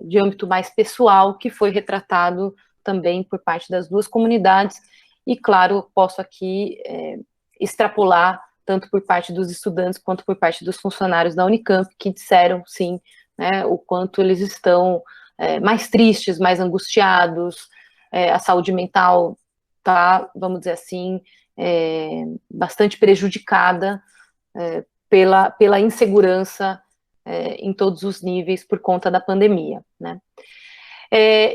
de âmbito mais pessoal, que foi retratado também por parte das duas comunidades, e claro, posso aqui extrapolar tanto por parte dos estudantes quanto por parte dos funcionários da Unicamp, que disseram, sim, né, o quanto eles estão mais tristes, mais angustiados, a saúde mental está, vamos dizer assim, bastante prejudicada pela insegurança em todos os níveis por conta da pandemia, né.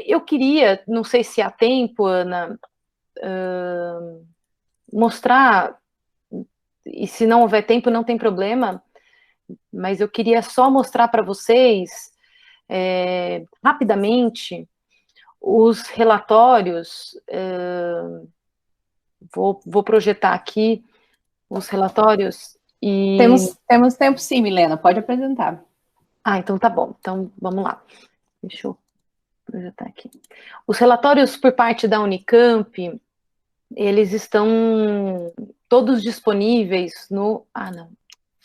Eu queria, não sei se há tempo, Ana, mostrar, e se não houver tempo não tem problema, mas eu queria só mostrar para vocês rapidamente os relatórios. Vou projetar aqui os relatórios e... Temos tempo sim, Milena, pode apresentar. Então tá bom, então vamos lá. Deixa eu projetar aqui. Os relatórios por parte da Unicamp, eles estão todos disponíveis no... não,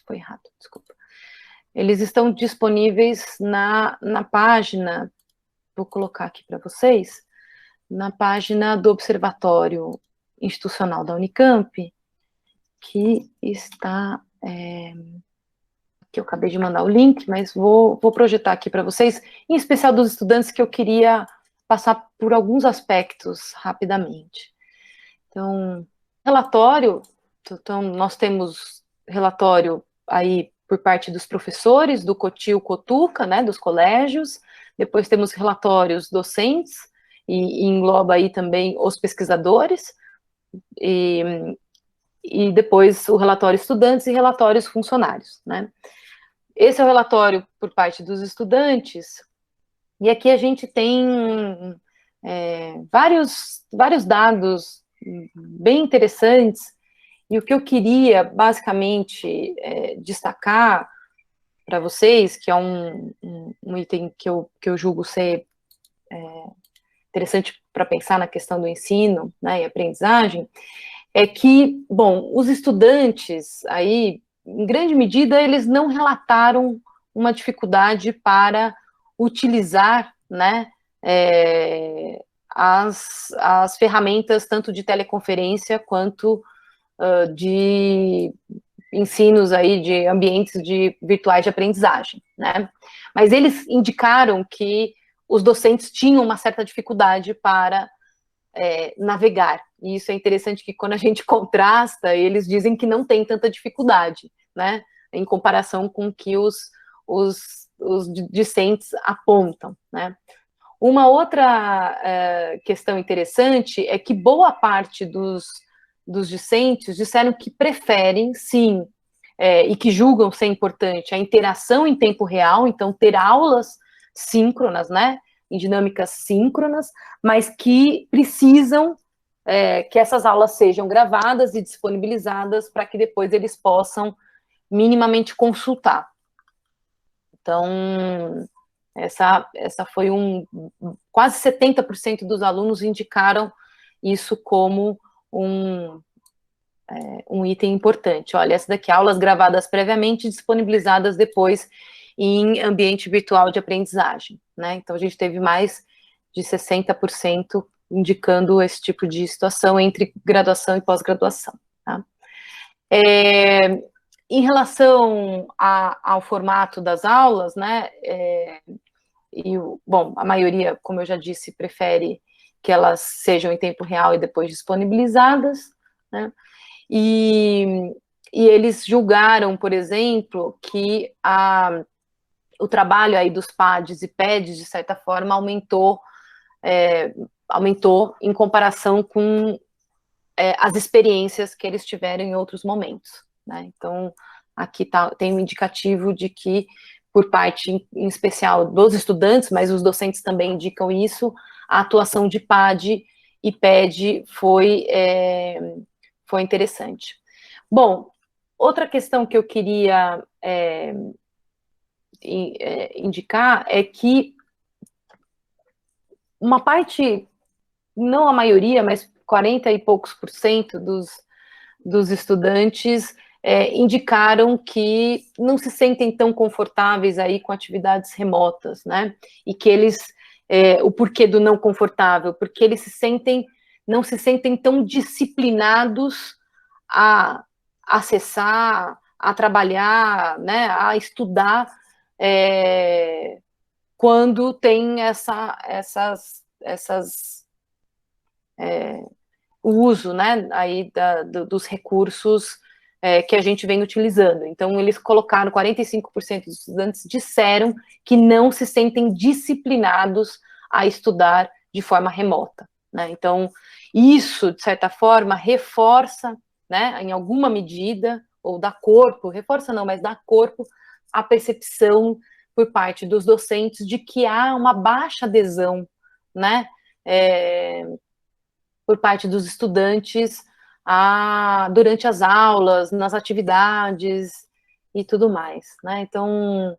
foi errado, desculpa. Eles estão disponíveis na página, vou colocar aqui para vocês, na página do Observatório Institucional da Unicamp, que está... que eu acabei de mandar o link, mas vou projetar aqui para vocês, em especial dos estudantes, que eu queria passar por alguns aspectos rapidamente. Então, relatório, então nós temos relatório aí por parte dos professores, do COTIL, COTUCA, né, dos colégios, depois temos relatórios docentes, e engloba aí também os pesquisadores, e depois o relatório estudantes e relatórios funcionários, né. Esse é o relatório por parte dos estudantes, e aqui a gente tem vários dados bem interessantes, e o que eu queria, basicamente, destacar para vocês, que é um item que eu julgo ser interessante para pensar na questão do ensino, né, e aprendizagem, é que, bom, os estudantes aí, em grande medida, eles não relataram uma dificuldade para utilizar, né, as ferramentas tanto de teleconferência quanto de ensinos aí de ambientes virtuais de aprendizagem, né? Mas eles indicaram que os docentes tinham uma certa dificuldade para navegar. E isso é interessante, que quando a gente contrasta, eles dizem que não tem tanta dificuldade, né, em comparação com o que os discentes apontam, né. Uma outra questão interessante é que boa parte dos discentes disseram que preferem, sim, e que julgam ser importante a interação em tempo real, então ter aulas síncronas, né, em dinâmicas síncronas, mas que precisam que essas aulas sejam gravadas e disponibilizadas para que depois eles possam minimamente consultar. Então, essa foi quase 70% dos alunos indicaram isso como um item importante. Olha, essa daqui, aulas gravadas previamente, disponibilizadas depois em ambiente virtual de aprendizagem, né? Então, a gente teve mais de 60% indicando esse tipo de situação entre graduação e pós-graduação, tá? Em relação ao formato das aulas, né, bom, a maioria, como eu já disse, prefere que elas sejam em tempo real e depois disponibilizadas, né, e eles julgaram, por exemplo, que o trabalho aí dos PADs e PEDs, de certa forma, aumentou em comparação com as experiências que eles tiveram em outros momentos, né? Então, aqui tem um indicativo de que, por parte, em especial, dos estudantes, mas os docentes também indicam isso, a atuação de PAD e PED foi interessante. Bom, outra questão que eu queria indicar é que uma parte, não a maioria, mas 40 e poucos por cento dos estudantes indicaram que não se sentem tão confortáveis aí com atividades remotas, né? E que eles, o porquê do não confortável, porque eles não se sentem tão disciplinados a acessar, a trabalhar, né, a estudar, quando tem o uso, né, aí dos recursos que a gente vem utilizando. Então, eles colocaram, 45% dos estudantes disseram que não se sentem disciplinados a estudar de forma remota, né? Então, isso, de certa forma, reforça, né, em alguma medida, ou dá corpo, reforça não, mas dá corpo à percepção por parte dos docentes de que há uma baixa adesão, né, por parte dos estudantes durante as aulas, nas atividades e tudo mais, né? Então,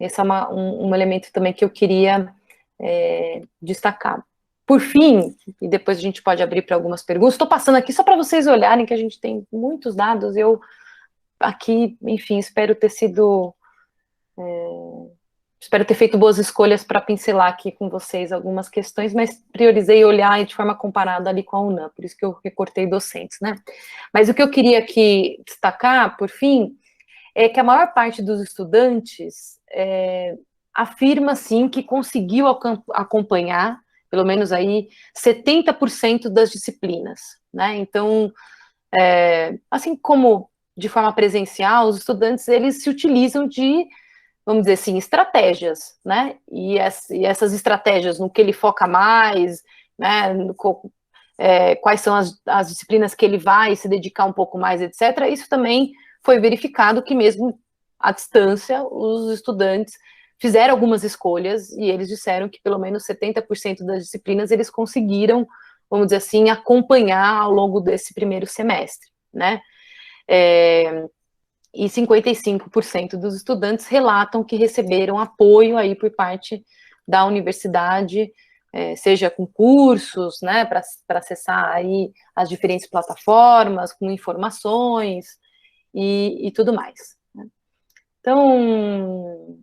esse é um elemento também que eu queria destacar. Por fim, e depois a gente pode abrir para algumas perguntas, estou passando aqui só para vocês olharem que a gente tem muitos dados, eu aqui, enfim, espero ter feito boas escolhas para pincelar aqui com vocês algumas questões, mas priorizei olhar de forma comparada ali com a UNAM, por isso que eu recortei docentes, né? Mas o que eu queria aqui destacar, por fim, é que a maior parte dos estudantes afirma, sim, que conseguiu acompanhar, pelo menos aí, 70% das disciplinas, né? Então, assim como de forma presencial, os estudantes, eles se utilizam de, vamos dizer assim, estratégias, né? E essas estratégias, no que ele foca mais, né? Quais são as disciplinas que ele vai se dedicar um pouco mais, etc. Isso também foi verificado que mesmo à distância, os estudantes fizeram algumas escolhas e eles disseram que pelo menos 70% das disciplinas eles conseguiram, vamos dizer assim, acompanhar ao longo desse primeiro semestre, né? E 55% dos estudantes relatam que receberam apoio aí por parte da universidade, seja com cursos, né, para acessar aí as diferentes plataformas, com informações e tudo mais, né? Então,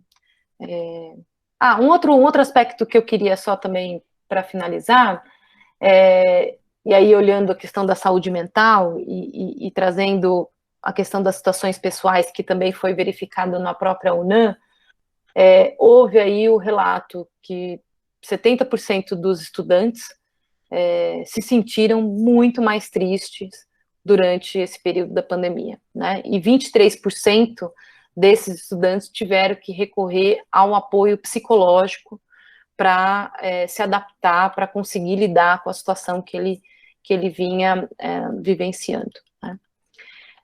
um outro aspecto que eu queria só também para finalizar, e aí olhando a questão da saúde mental e trazendo a questão das situações pessoais, que também foi verificado na própria UNAM, houve aí o relato que 70% dos estudantes se sentiram muito mais tristes durante esse período da pandemia, né? E 23% desses estudantes tiveram que recorrer a um apoio psicológico para se adaptar, para conseguir lidar com a situação que ele vinha vivenciando, né?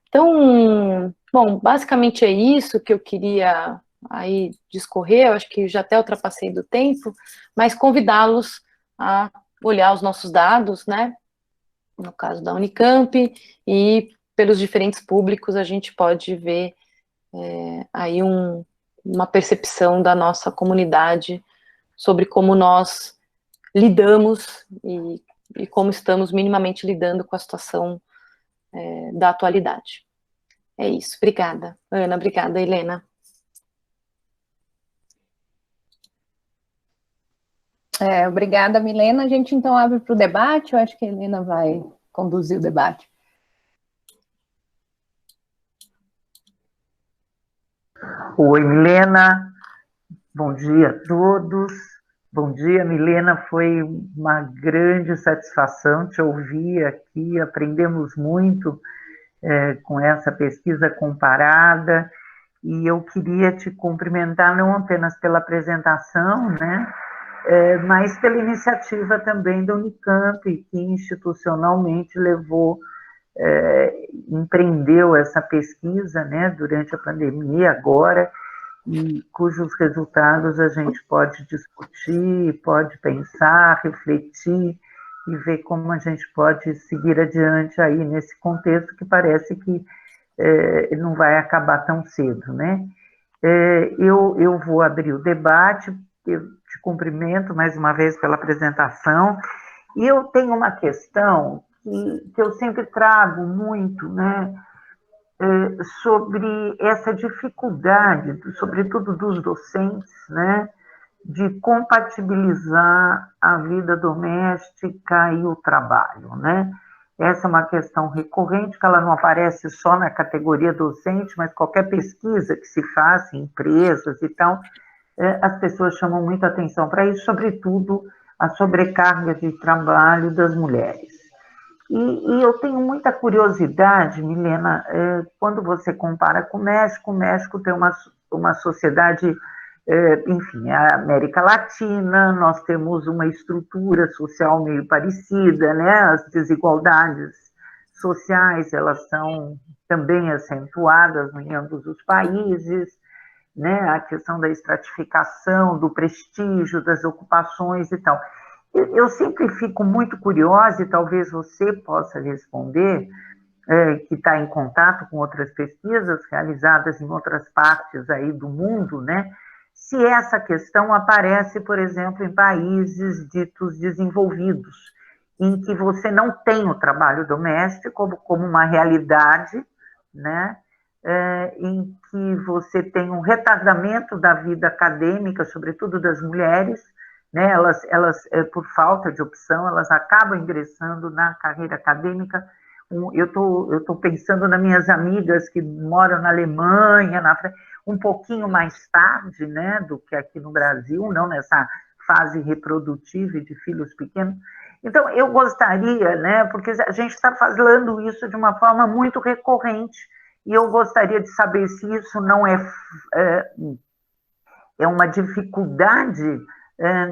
Então, bom, basicamente é isso que eu queria aí discorrer. Eu acho que já até ultrapassei do tempo, mas convidá-los a olhar os nossos dados, né? No caso da Unicamp, e pelos diferentes públicos a gente pode ver aí uma percepção da nossa comunidade sobre como nós lidamos e como estamos minimamente lidando com a situação da atualidade. É isso. Obrigada, Ana. Obrigada, Helena. Obrigada, Milena. A gente então abre para o debate. Eu acho que a Helena vai conduzir o debate. Oi, Milena. Bom dia a todos. Bom dia, Milena. Foi uma grande satisfação te ouvir aqui. Aprendemos muito com essa pesquisa comparada. E eu queria te cumprimentar não apenas pela apresentação, né, mas pela iniciativa também da Unicamp, que institucionalmente empreendeu essa pesquisa, né, durante a pandemia agora, e cujos resultados a gente pode discutir, pode pensar, refletir e ver como a gente pode seguir adiante aí nesse contexto que parece que não vai acabar tão cedo, né? Eu vou abrir o debate, eu te cumprimento mais uma vez pela apresentação, e eu tenho uma questão que eu sempre trago muito, né, sobre essa dificuldade, sobretudo dos docentes, né, de compatibilizar a vida doméstica e o trabalho, né? Essa é uma questão recorrente, que ela não aparece só na categoria docente, mas qualquer pesquisa que se faça em empresas e tal, as pessoas chamam muita atenção para isso, sobretudo a sobrecarga de trabalho das mulheres. E eu tenho muita curiosidade, Milena, quando você compara com o México tem uma sociedade, enfim, a América Latina, nós temos uma estrutura social meio parecida, né? As desigualdades sociais, elas são também acentuadas em ambos os países, né? A questão da estratificação, do prestígio, das ocupações e tal. Eu sempre fico muito curiosa, e talvez você possa responder, que está em contato com outras pesquisas realizadas em outras partes aí do mundo, né? Se essa questão aparece, por exemplo, em países ditos desenvolvidos, em que você não tem o trabalho doméstico como uma realidade, né? Em que você tem um retardamento da vida acadêmica, sobretudo das mulheres, né? Elas por falta de opção, elas acabam ingressando na carreira acadêmica. Eu tô pensando nas minhas amigas que moram na Alemanha, na França, um pouquinho mais tarde, né, do que aqui no Brasil, não nessa fase reprodutiva e de filhos pequenos. Então, eu gostaria, né, porque a gente está falando isso de uma forma muito recorrente, e eu gostaria de saber se isso não é uma dificuldade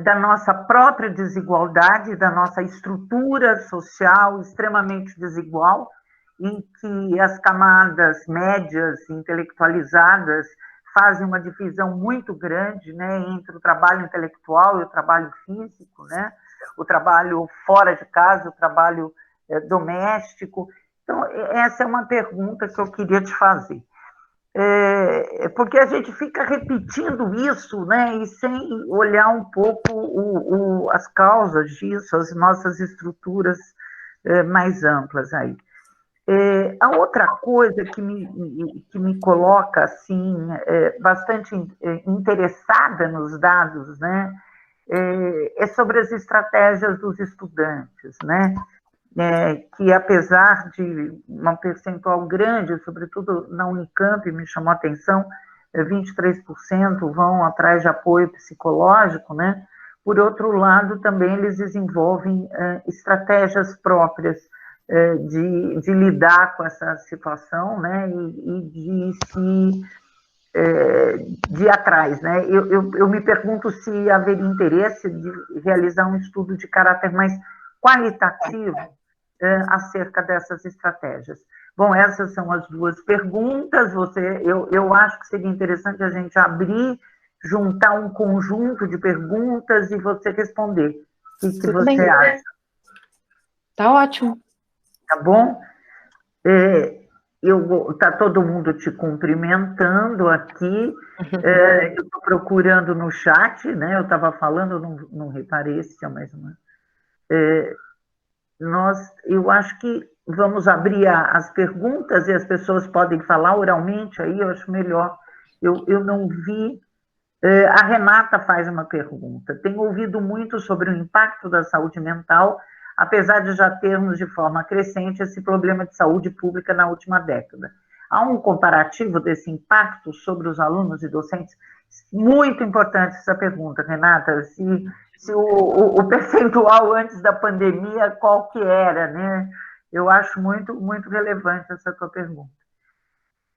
da nossa própria desigualdade, da nossa estrutura social extremamente desigual, em que as camadas médias intelectualizadas fazem uma divisão muito grande, né, entre o trabalho intelectual e o trabalho físico, né, o trabalho fora de casa, o trabalho doméstico. Então, essa é uma pergunta que eu queria te fazer. Porque a gente fica repetindo isso, né, e sem olhar um pouco as causas disso, as nossas estruturas mais amplas aí. A outra coisa que me coloca, assim, bastante interessada nos dados, né, é sobre as estratégias dos estudantes, né, que apesar de um percentual grande, sobretudo na Unicamp, me chamou a atenção, 23% vão atrás de apoio psicológico, né? Por outro lado, também eles desenvolvem estratégias próprias de lidar com essa situação, né? E de se de ir atrás, né? Eu me pergunto se haveria interesse de realizar um estudo de caráter mais qualitativo acerca dessas estratégias. Bom, essas são as duas perguntas. Eu acho que seria interessante a gente abrir, juntar um conjunto de perguntas e você responder. O que você acha? Tá ótimo. Tá bom? Tá todo mundo te cumprimentando aqui. Eu estou procurando no chat, né? Eu estava falando, não reparei se tinha mais uma. Eu acho que vamos abrir as perguntas e as pessoas podem falar oralmente aí, eu acho melhor. Eu não vi. A Renata faz uma pergunta. Tenho ouvido muito sobre o impacto da saúde mental, apesar de já termos de forma crescente esse problema de saúde pública na última década. Há um comparativo desse impacto sobre os alunos e docentes? Muito importante essa pergunta, Renata. Se o percentual antes da pandemia, qual que era, né? Eu acho muito, muito relevante essa tua pergunta.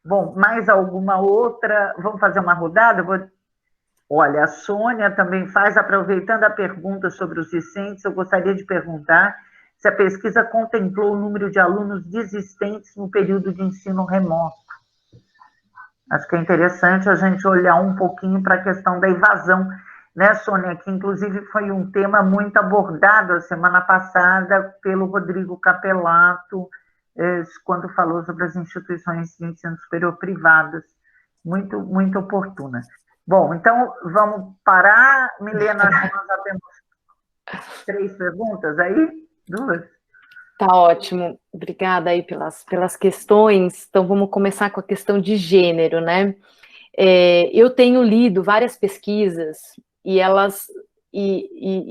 Bom, mais alguma outra? Vamos fazer uma rodada? Olha, a Sônia também faz, aproveitando a pergunta sobre os discentes, eu gostaria de perguntar se a pesquisa contemplou o número de alunos desistentes no período de ensino remoto. Acho que é interessante a gente olhar um pouquinho para a questão da evasão, né, Sônia, que inclusive foi um tema muito abordado a semana passada pelo Rodrigo Capelato, quando falou sobre as instituições de ensino superior privadas, muito, muito oportuna. Bom, então vamos parar. Milena, nós já temos 3 perguntas aí? 2? Tá ótimo. Obrigada aí pelas questões. Então, vamos começar com a questão de gênero, né? Eu tenho lido várias pesquisas e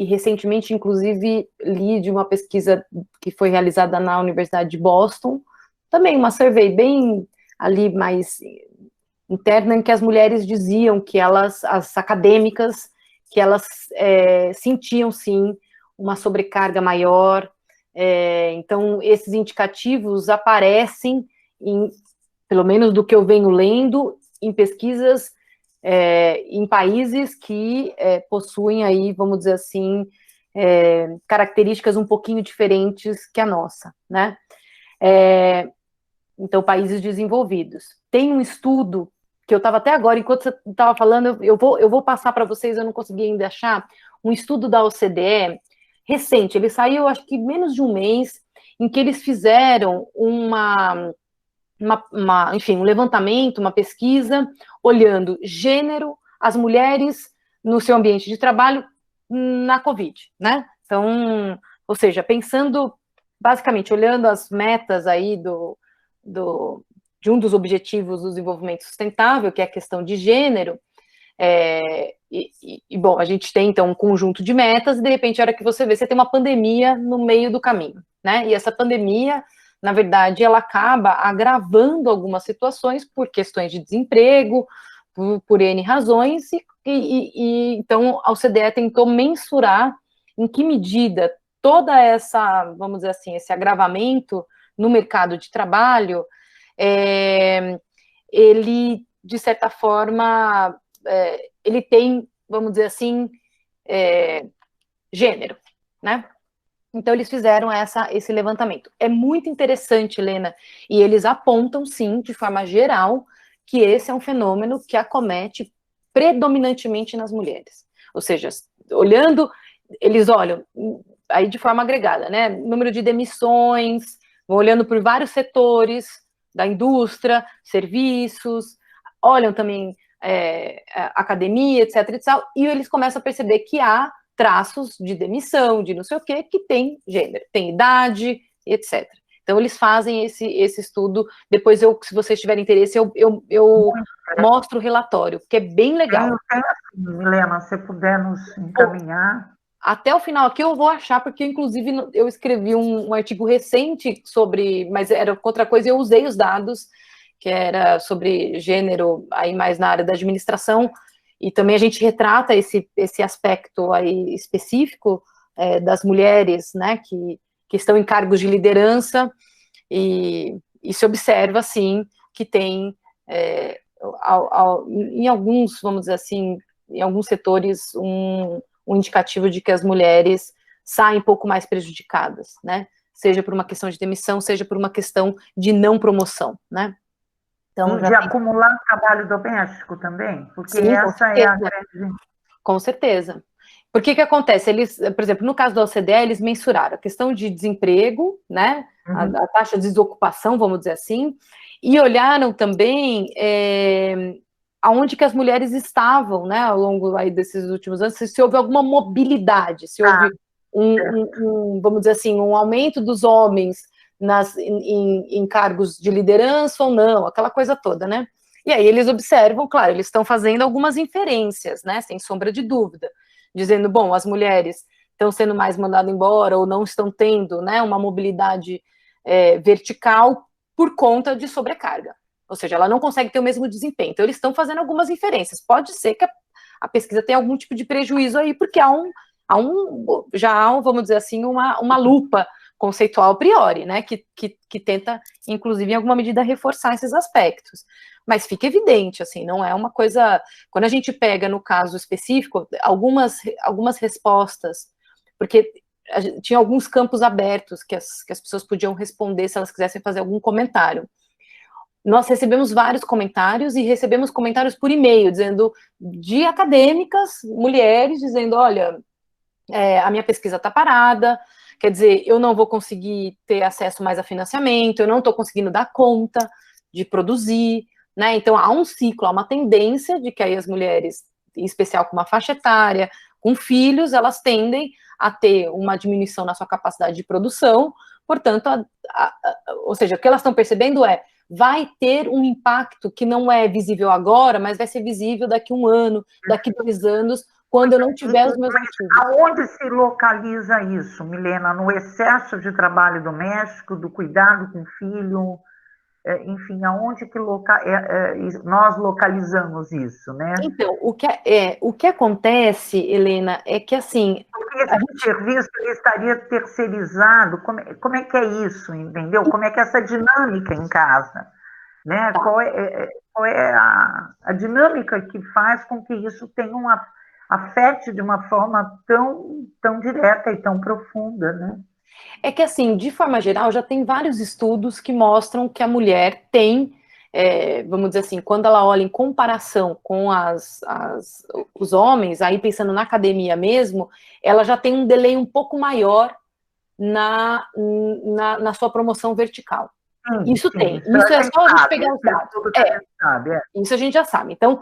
recentemente, inclusive, li de uma pesquisa que foi realizada na Universidade de Boston, também uma survey bem ali mais interna, em que as mulheres diziam que as acadêmicas, que elas sentiam, sim, uma sobrecarga maior. Então, esses indicativos aparecem, pelo menos do que eu venho lendo, em pesquisas em países que possuem aí, vamos dizer assim, características um pouquinho diferentes que a nossa, né? Então, países desenvolvidos. Tem um estudo que eu estava até agora, enquanto você estava falando, eu vou passar para vocês, eu não consegui ainda achar, um estudo da OCDE, recente, ele saiu, acho que menos de um mês, em que eles fizeram enfim, um levantamento, uma pesquisa, olhando gênero, as mulheres no seu ambiente de trabalho na Covid, né? Então, ou seja, pensando, basicamente, olhando as metas aí de um dos objetivos do desenvolvimento sustentável, que é a questão de gênero, bom, a gente tem, então, um conjunto de metas, e, de repente, a hora que você vê, você tem uma pandemia no meio do caminho, né? E essa pandemia, na verdade, ela acaba agravando algumas situações por questões de desemprego, por N razões, então, a OCDE tentou mensurar em que medida toda essa, vamos dizer assim, esse agravamento no mercado de trabalho, ele, de certa forma, ele tem, vamos dizer assim, gênero, né? Então, eles fizeram esse levantamento. É muito interessante, Helena, e eles apontam, sim, de forma geral, que esse é um fenômeno que acomete predominantemente nas mulheres. Ou seja, olhando, eles olham aí de forma agregada, né? Número de demissões, vão olhando por vários setores da indústria, serviços, olham também academia, etc, e eles começam a perceber que há traços de demissão, de não sei o quê, que tem gênero, tem idade, etc. Então, eles fazem esse estudo. Depois, se vocês tiverem interesse, eu mostro o relatório, que é bem legal. Milena, se puder nos encaminhar. Até o final aqui eu vou achar, porque, inclusive, eu escrevi um artigo recente sobre, mas era outra coisa, eu usei os dados, que era sobre gênero, aí mais na área da administração, e também a gente retrata esse aspecto aí específico das mulheres, né, que estão em cargos de liderança, e se observa, sim, que tem em alguns, vamos dizer assim, em alguns setores, um indicativo de que as mulheres saem um pouco mais prejudicadas, né? Seja por uma questão de demissão, seja por uma questão de não promoção, né? Então, de acumular trabalho doméstico também? Porque sim, essa é a grande... Com certeza. Por que acontece? Eles, por exemplo, no caso da OCDE, eles mensuraram a questão de desemprego, né? A taxa de desocupação, vamos dizer assim, e olharam também aonde que as mulheres estavam, né, ao longo aí desses últimos anos, se houve alguma mobilidade, se houve vamos dizer assim, um aumento dos homens em cargos de liderança ou não, aquela coisa toda, né? E aí eles observam, claro, eles estão fazendo algumas inferências, né, sem sombra de dúvida, dizendo, bom, as mulheres estão sendo mais mandadas embora ou não estão tendo, né, uma mobilidade vertical por conta de sobrecarga. Ou seja, ela não consegue ter o mesmo desempenho. Então, eles estão fazendo algumas inferências. Pode ser que a pesquisa tenha algum tipo de prejuízo aí, porque já há, vamos dizer assim, uma lupa conceitual a priori, né, que tenta, inclusive, em alguma medida, reforçar esses aspectos. Mas fica evidente, assim, não é uma coisa... Quando a gente pega, no caso específico, algumas respostas, porque tinha alguns campos abertos que as pessoas podiam responder se elas quisessem fazer algum comentário. Nós recebemos vários comentários e recebemos comentários por e-mail, dizendo, de acadêmicas, mulheres, dizendo, olha, a minha pesquisa está parada, quer dizer, eu não vou conseguir ter acesso mais a financiamento, eu não estou conseguindo dar conta de produzir, né? Então, há um ciclo, há uma tendência de que aí as mulheres, em especial com uma faixa etária, com filhos, elas tendem a ter uma diminuição na sua capacidade de produção, portanto, ou seja, o que elas estão percebendo vai ter um impacto que não é visível agora, mas vai ser visível daqui 1 ano, daqui 2 anos, quando eu não tiver os meus ativos. Aonde se localiza isso, Milena? No excesso de trabalho doméstico, do cuidado com o filho? Enfim, aonde que nós localizamos isso, né? Então, o que acontece, Helena, é que assim... Porque esse serviço estaria terceirizado, como é que é isso, entendeu? Como é que é essa dinâmica em casa, né? Tá. Qual é a dinâmica que faz com que isso tenha afete de uma forma tão direta e tão profunda, né? É que, assim, de forma geral, já tem vários estudos que mostram que a mulher tem, vamos dizer assim, quando ela olha em comparação com os homens, aí pensando na academia mesmo, ela já tem um delay um pouco maior na sua promoção vertical. Isso tem. Isso é só a gente pegar os dados. Isso a gente já sabe. Então,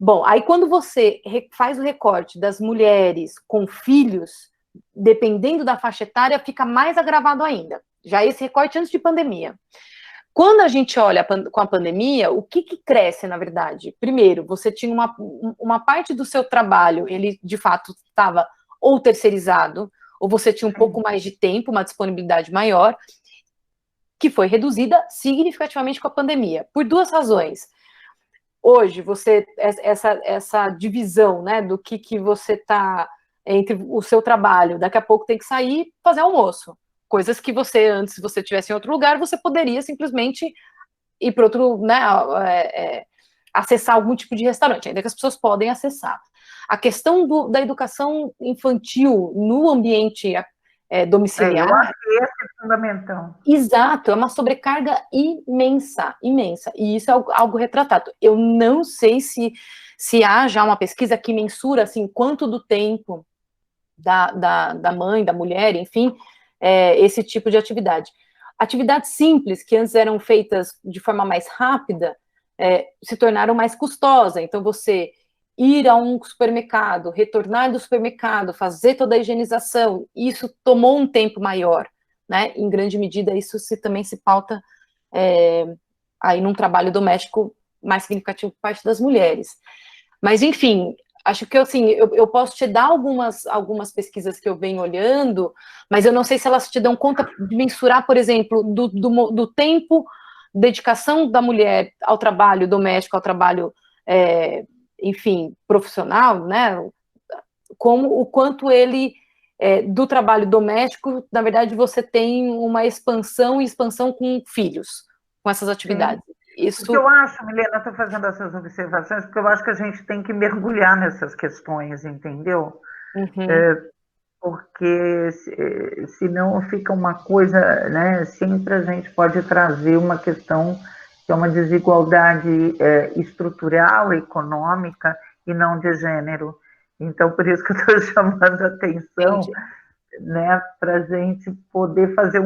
bom, aí quando você faz o recorte das mulheres com filhos, dependendo da faixa etária, fica mais agravado ainda. Já esse recorte antes de pandemia. Quando a gente olha com a pandemia, o que cresce, na verdade? Primeiro, você tinha uma parte do seu trabalho, ele, de fato, estava ou terceirizado, ou você tinha um pouco mais de tempo, uma disponibilidade maior, que foi reduzida significativamente com a pandemia, por 2 razões. Hoje, essa divisão, né, do que você está entre o seu trabalho, daqui a pouco tem que sair fazer almoço. Coisas que você, antes, se você estivesse em outro lugar, você poderia simplesmente ir para outro, né, acessar algum tipo de restaurante, ainda que as pessoas podem acessar. A questão da educação infantil no ambiente domiciliar... Eu acho que esse é fundamental. Exato, é uma sobrecarga imensa, imensa, e isso é algo retratado. Eu não sei se há já uma pesquisa que mensura, assim, quanto do tempo da mãe, da mulher, enfim, esse tipo de atividade. Atividades simples, que antes eram feitas de forma mais rápida, se tornaram mais custosas. Então, você ir a um supermercado, retornar do supermercado, fazer toda a higienização, isso tomou um tempo maior, né? Em grande medida, isso também se pauta aí num trabalho doméstico mais significativo por parte das mulheres. Mas, enfim, acho que assim, eu posso te dar algumas pesquisas que eu venho olhando, mas eu não sei se elas te dão conta de mensurar, por exemplo, do tempo, dedicação da mulher ao trabalho doméstico, ao trabalho, enfim, profissional, né? Como o quanto ele, do trabalho doméstico, na verdade, você tem uma expansão com filhos, com essas atividades. Isso... O que eu acho, Milena, estou fazendo essas observações, porque eu acho que a gente tem que mergulhar nessas questões, entendeu? Porque senão fica uma coisa, né? Sempre a gente pode trazer uma questão que é uma desigualdade estrutural, econômica e não de gênero. Então, por isso que eu estou chamando a atenção, né, para a gente poder fazer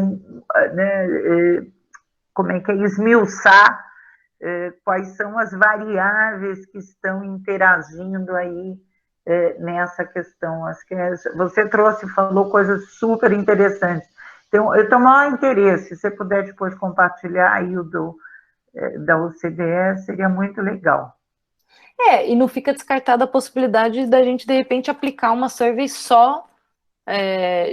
como é que é, esmiuçar quais são as variáveis que estão interagindo aí nessa questão. Acho que você falou coisas super interessantes. Então, eu tenho o maior interesse, se você puder depois compartilhar aí da OCDE, seria muito legal. E não fica descartada a possibilidade da gente, de repente, aplicar uma survey só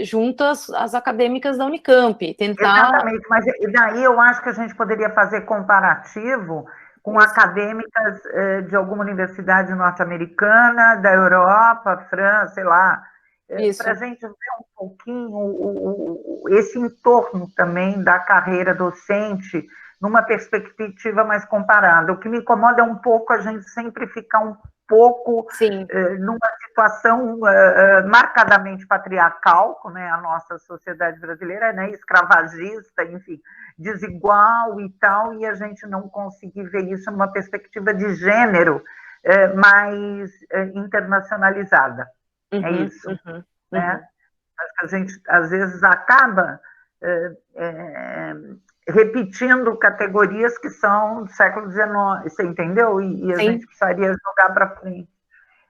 junto às acadêmicas da Unicamp, tentar... Exatamente, mas daí eu acho que a gente poderia fazer comparativo com acadêmicas de alguma universidade norte-americana, da Europa, França, sei lá, para a gente ver um pouquinho esse entorno também da carreira docente, numa perspectiva mais comparada. O que me incomoda é um pouco a gente sempre ficar um pouco numa situação marcadamente patriarcal, né, a nossa sociedade brasileira, né, escravagista, enfim, desigual e tal, e a gente não conseguir ver isso numa perspectiva de gênero mais internacionalizada. É isso. Né? Acho que a gente, às vezes, acaba repetindo categorias que são do século XIX, você entendeu? E a gente precisaria jogar para frente.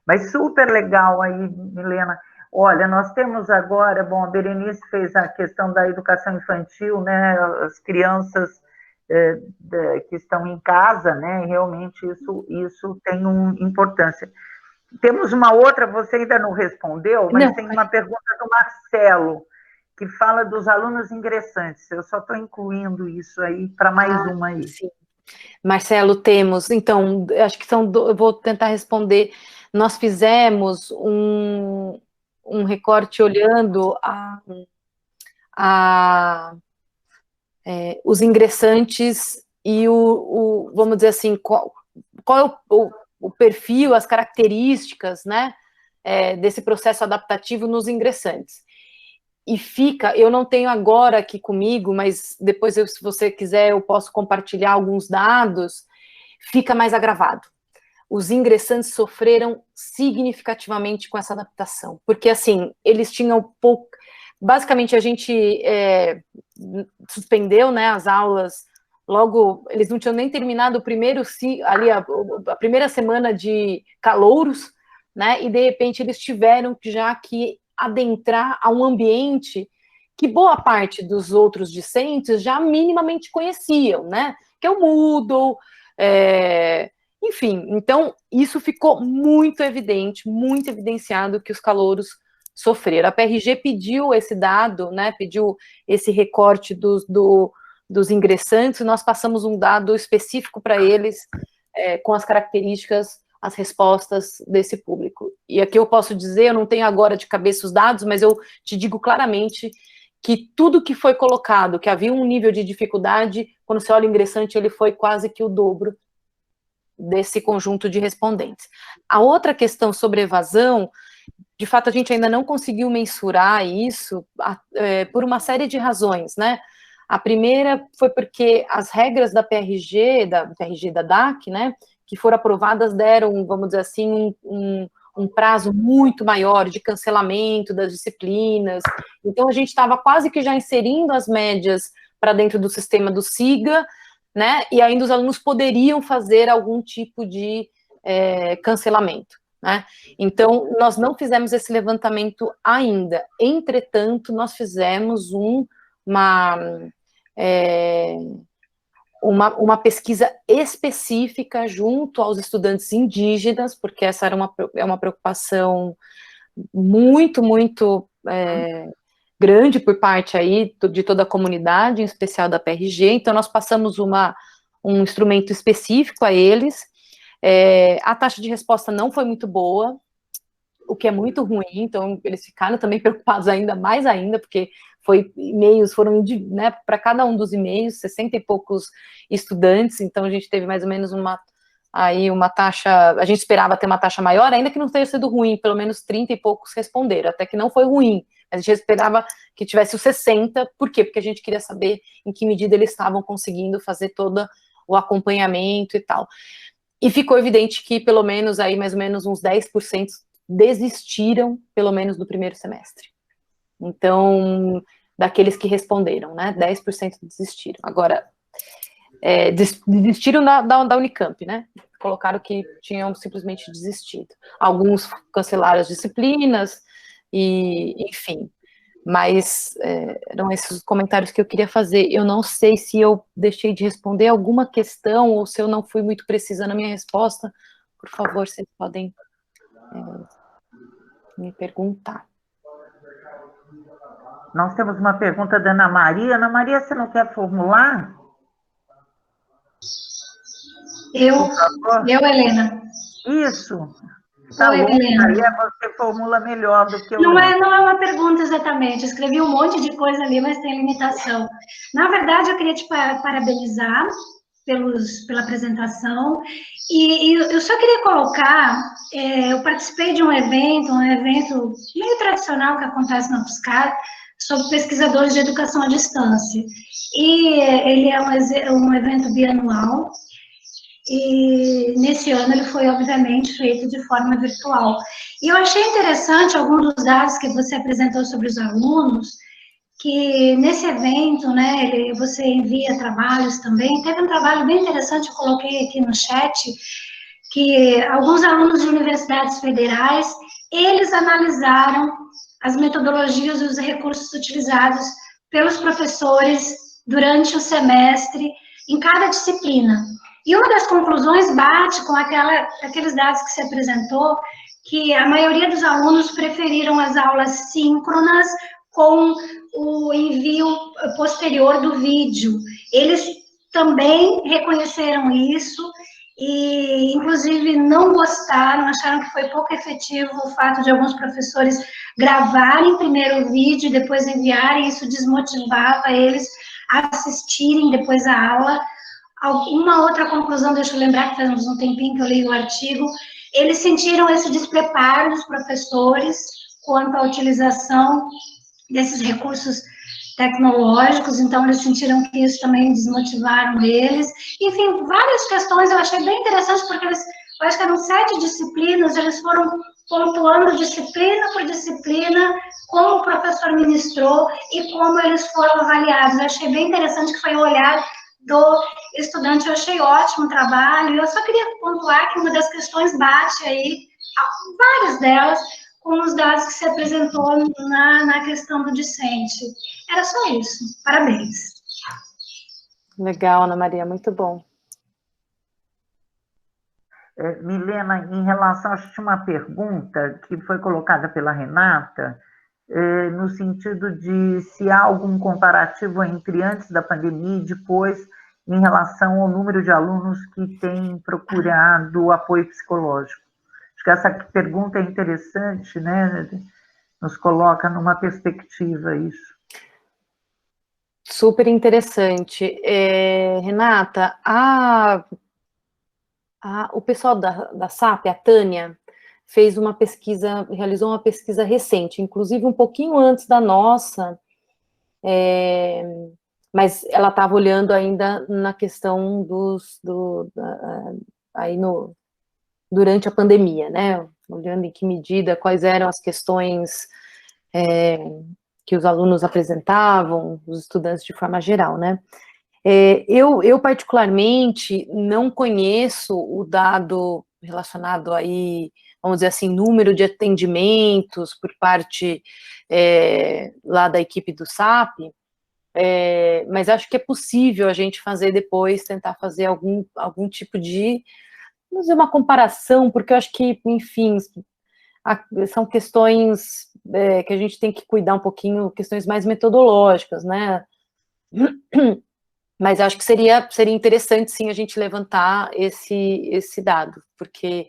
Mas super legal aí, Milena. Olha, nós temos agora, bom, a Berenice fez a questão da educação infantil, né? As crianças que estão em casa, né? Realmente isso tem uma importância. Temos uma outra, você ainda não respondeu, mas tem uma pergunta do Marcelo, que fala dos alunos ingressantes. Eu só estou incluindo isso aí para mais uma aí. Sim. Marcelo, temos. Então, acho que eu vou tentar responder. Nós fizemos um recorte olhando os ingressantes e vamos dizer assim, qual é o perfil, as características, né, desse processo adaptativo nos ingressantes. E eu não tenho agora aqui comigo, mas depois, se você quiser, eu posso compartilhar alguns dados, fica mais agravado. Os ingressantes sofreram significativamente com essa adaptação, porque, assim, eles tinham pouco... Basicamente, a gente suspendeu, né, as aulas, logo, eles não tinham nem terminado a primeira semana de calouros, né, e, de repente, eles tiveram já que adentrar a um ambiente que boa parte dos outros discentes já minimamente conheciam, né? Que é o Moodle, enfim. Então, isso ficou muito evidente, muito evidenciado que os calouros sofreram. A PRG pediu esse dado, né? Pediu esse recorte dos ingressantes, e nós passamos um dado específico para eles, com as características, as respostas desse público. E aqui eu posso dizer, eu não tenho agora de cabeça os dados, mas eu te digo claramente que tudo que foi colocado, que havia um nível de dificuldade, quando você olha o ingressante, ele foi quase que o dobro desse conjunto de respondentes. A outra questão sobre evasão, de fato, a gente ainda não conseguiu mensurar isso por uma série de razões, né? A primeira foi porque as regras da PRG e da DAC, né, que foram aprovadas, deram, vamos dizer assim, um prazo muito maior de cancelamento das disciplinas. Então, a gente estava quase que já inserindo as médias para dentro do sistema do SIGA, né, e ainda os alunos poderiam fazer algum tipo de cancelamento, né? Então, nós não fizemos esse levantamento ainda. Entretanto, nós fizemos uma pesquisa específica junto aos estudantes indígenas, porque essa era uma preocupação muito, muito grande por parte aí de toda a comunidade, em especial da PRG. Então, nós passamos um instrumento específico a eles. A taxa de resposta não foi muito boa, o que é muito ruim, então eles ficaram também preocupados ainda, porque e-mails, foram, né, para cada um dos e-mails, 60 e poucos estudantes, então a gente teve mais ou menos uma taxa, a gente esperava ter uma taxa maior, ainda que não tenha sido ruim, pelo menos 30 e poucos responderam, até que não foi ruim, a gente esperava que tivesse os 60, por quê? Porque a gente queria saber em que medida eles estavam conseguindo fazer todo o acompanhamento e tal. E ficou evidente que pelo menos aí mais ou menos uns 10% desistiram, pelo menos do primeiro semestre. Então, daqueles que responderam, né, 10% desistiram. Agora, desistiram da Unicamp, né, colocaram que tinham simplesmente desistido. Alguns cancelaram as disciplinas, e enfim, mas eram esses os comentários que eu queria fazer. Eu não sei se eu deixei de responder alguma questão, ou se eu não fui muito precisa na minha resposta. Por favor, vocês podem me perguntar. Nós temos uma pergunta da Ana Maria. Ana Maria, você não quer formular? Eu, Helena. Isso. Tá Oi, louca, Helena. aí você formula melhor do que eu. Não é uma pergunta exatamente. Eu escrevi um monte de coisa ali, mas tem limitação. Na verdade, eu queria te parabenizar pela apresentação. E eu só queria colocar, eu participei de um evento meio tradicional que acontece na UFSCar, sobre pesquisadores de educação à distância. E ele é um evento bianual, e nesse ano ele foi, obviamente, feito de forma virtual. E eu achei interessante alguns dos dados que você apresentou sobre os alunos, que nesse evento, né, você envia trabalhos também. Teve um trabalho bem interessante, eu coloquei aqui no chat, que alguns alunos de universidades federais, eles analisaram as metodologias e os recursos utilizados pelos professores durante o semestre, em cada disciplina. E uma das conclusões bate com aqueles dados que você apresentou, que a maioria dos alunos preferiram as aulas síncronas com o envio posterior do vídeo. Eles também reconheceram isso e, inclusive, não gostaram, acharam que foi pouco efetivo o fato de alguns professores gravarem primeiro o vídeo e depois enviarem, isso desmotivava eles a assistirem depois a aula. Uma outra conclusão, deixa eu lembrar que faz um tempinho que eu li o artigo, eles sentiram esse despreparo dos professores quanto à utilização desses recursos tecnológicos, então eles sentiram que isso também desmotivaram eles. Enfim, várias questões eu achei bem interessantes, porque eu acho que eram 7 disciplinas, eles foram pontuando disciplina por disciplina, como o professor ministrou e como eles foram avaliados. Eu achei bem interessante que foi o olhar do estudante. Eu achei ótimo o trabalho. Eu só queria pontuar que uma das questões bate aí, várias delas, com os dados que você apresentou na questão do discente. Era só isso. Parabéns. Legal, Ana Maria, muito bom. Milena, em relação, acho que tinha uma pergunta que foi colocada pela Renata, no sentido de se há algum comparativo entre antes da pandemia e depois, em relação ao número de alunos que têm procurado apoio psicológico. Acho que essa pergunta é interessante, né? Nos coloca numa perspectiva isso. Super interessante. Renata, o pessoal da SAP, a Tânia, fez uma pesquisa, realizou uma pesquisa recente, inclusive um pouquinho antes da nossa, mas ela estava olhando ainda na questão durante a pandemia, né? Olhando em que medida, quais eram as questões que os alunos apresentavam, os estudantes de forma geral, né? Eu particularmente não conheço o dado relacionado aí, vamos dizer assim, número de atendimentos por parte lá da equipe do SAP, mas acho que é possível a gente fazer depois, tentar fazer algum tipo de, vamos dizer, uma comparação, porque eu acho que, enfim, são questões que a gente tem que cuidar um pouquinho, questões mais metodológicas, né? Mas acho que seria interessante, sim, a gente levantar esse dado, porque,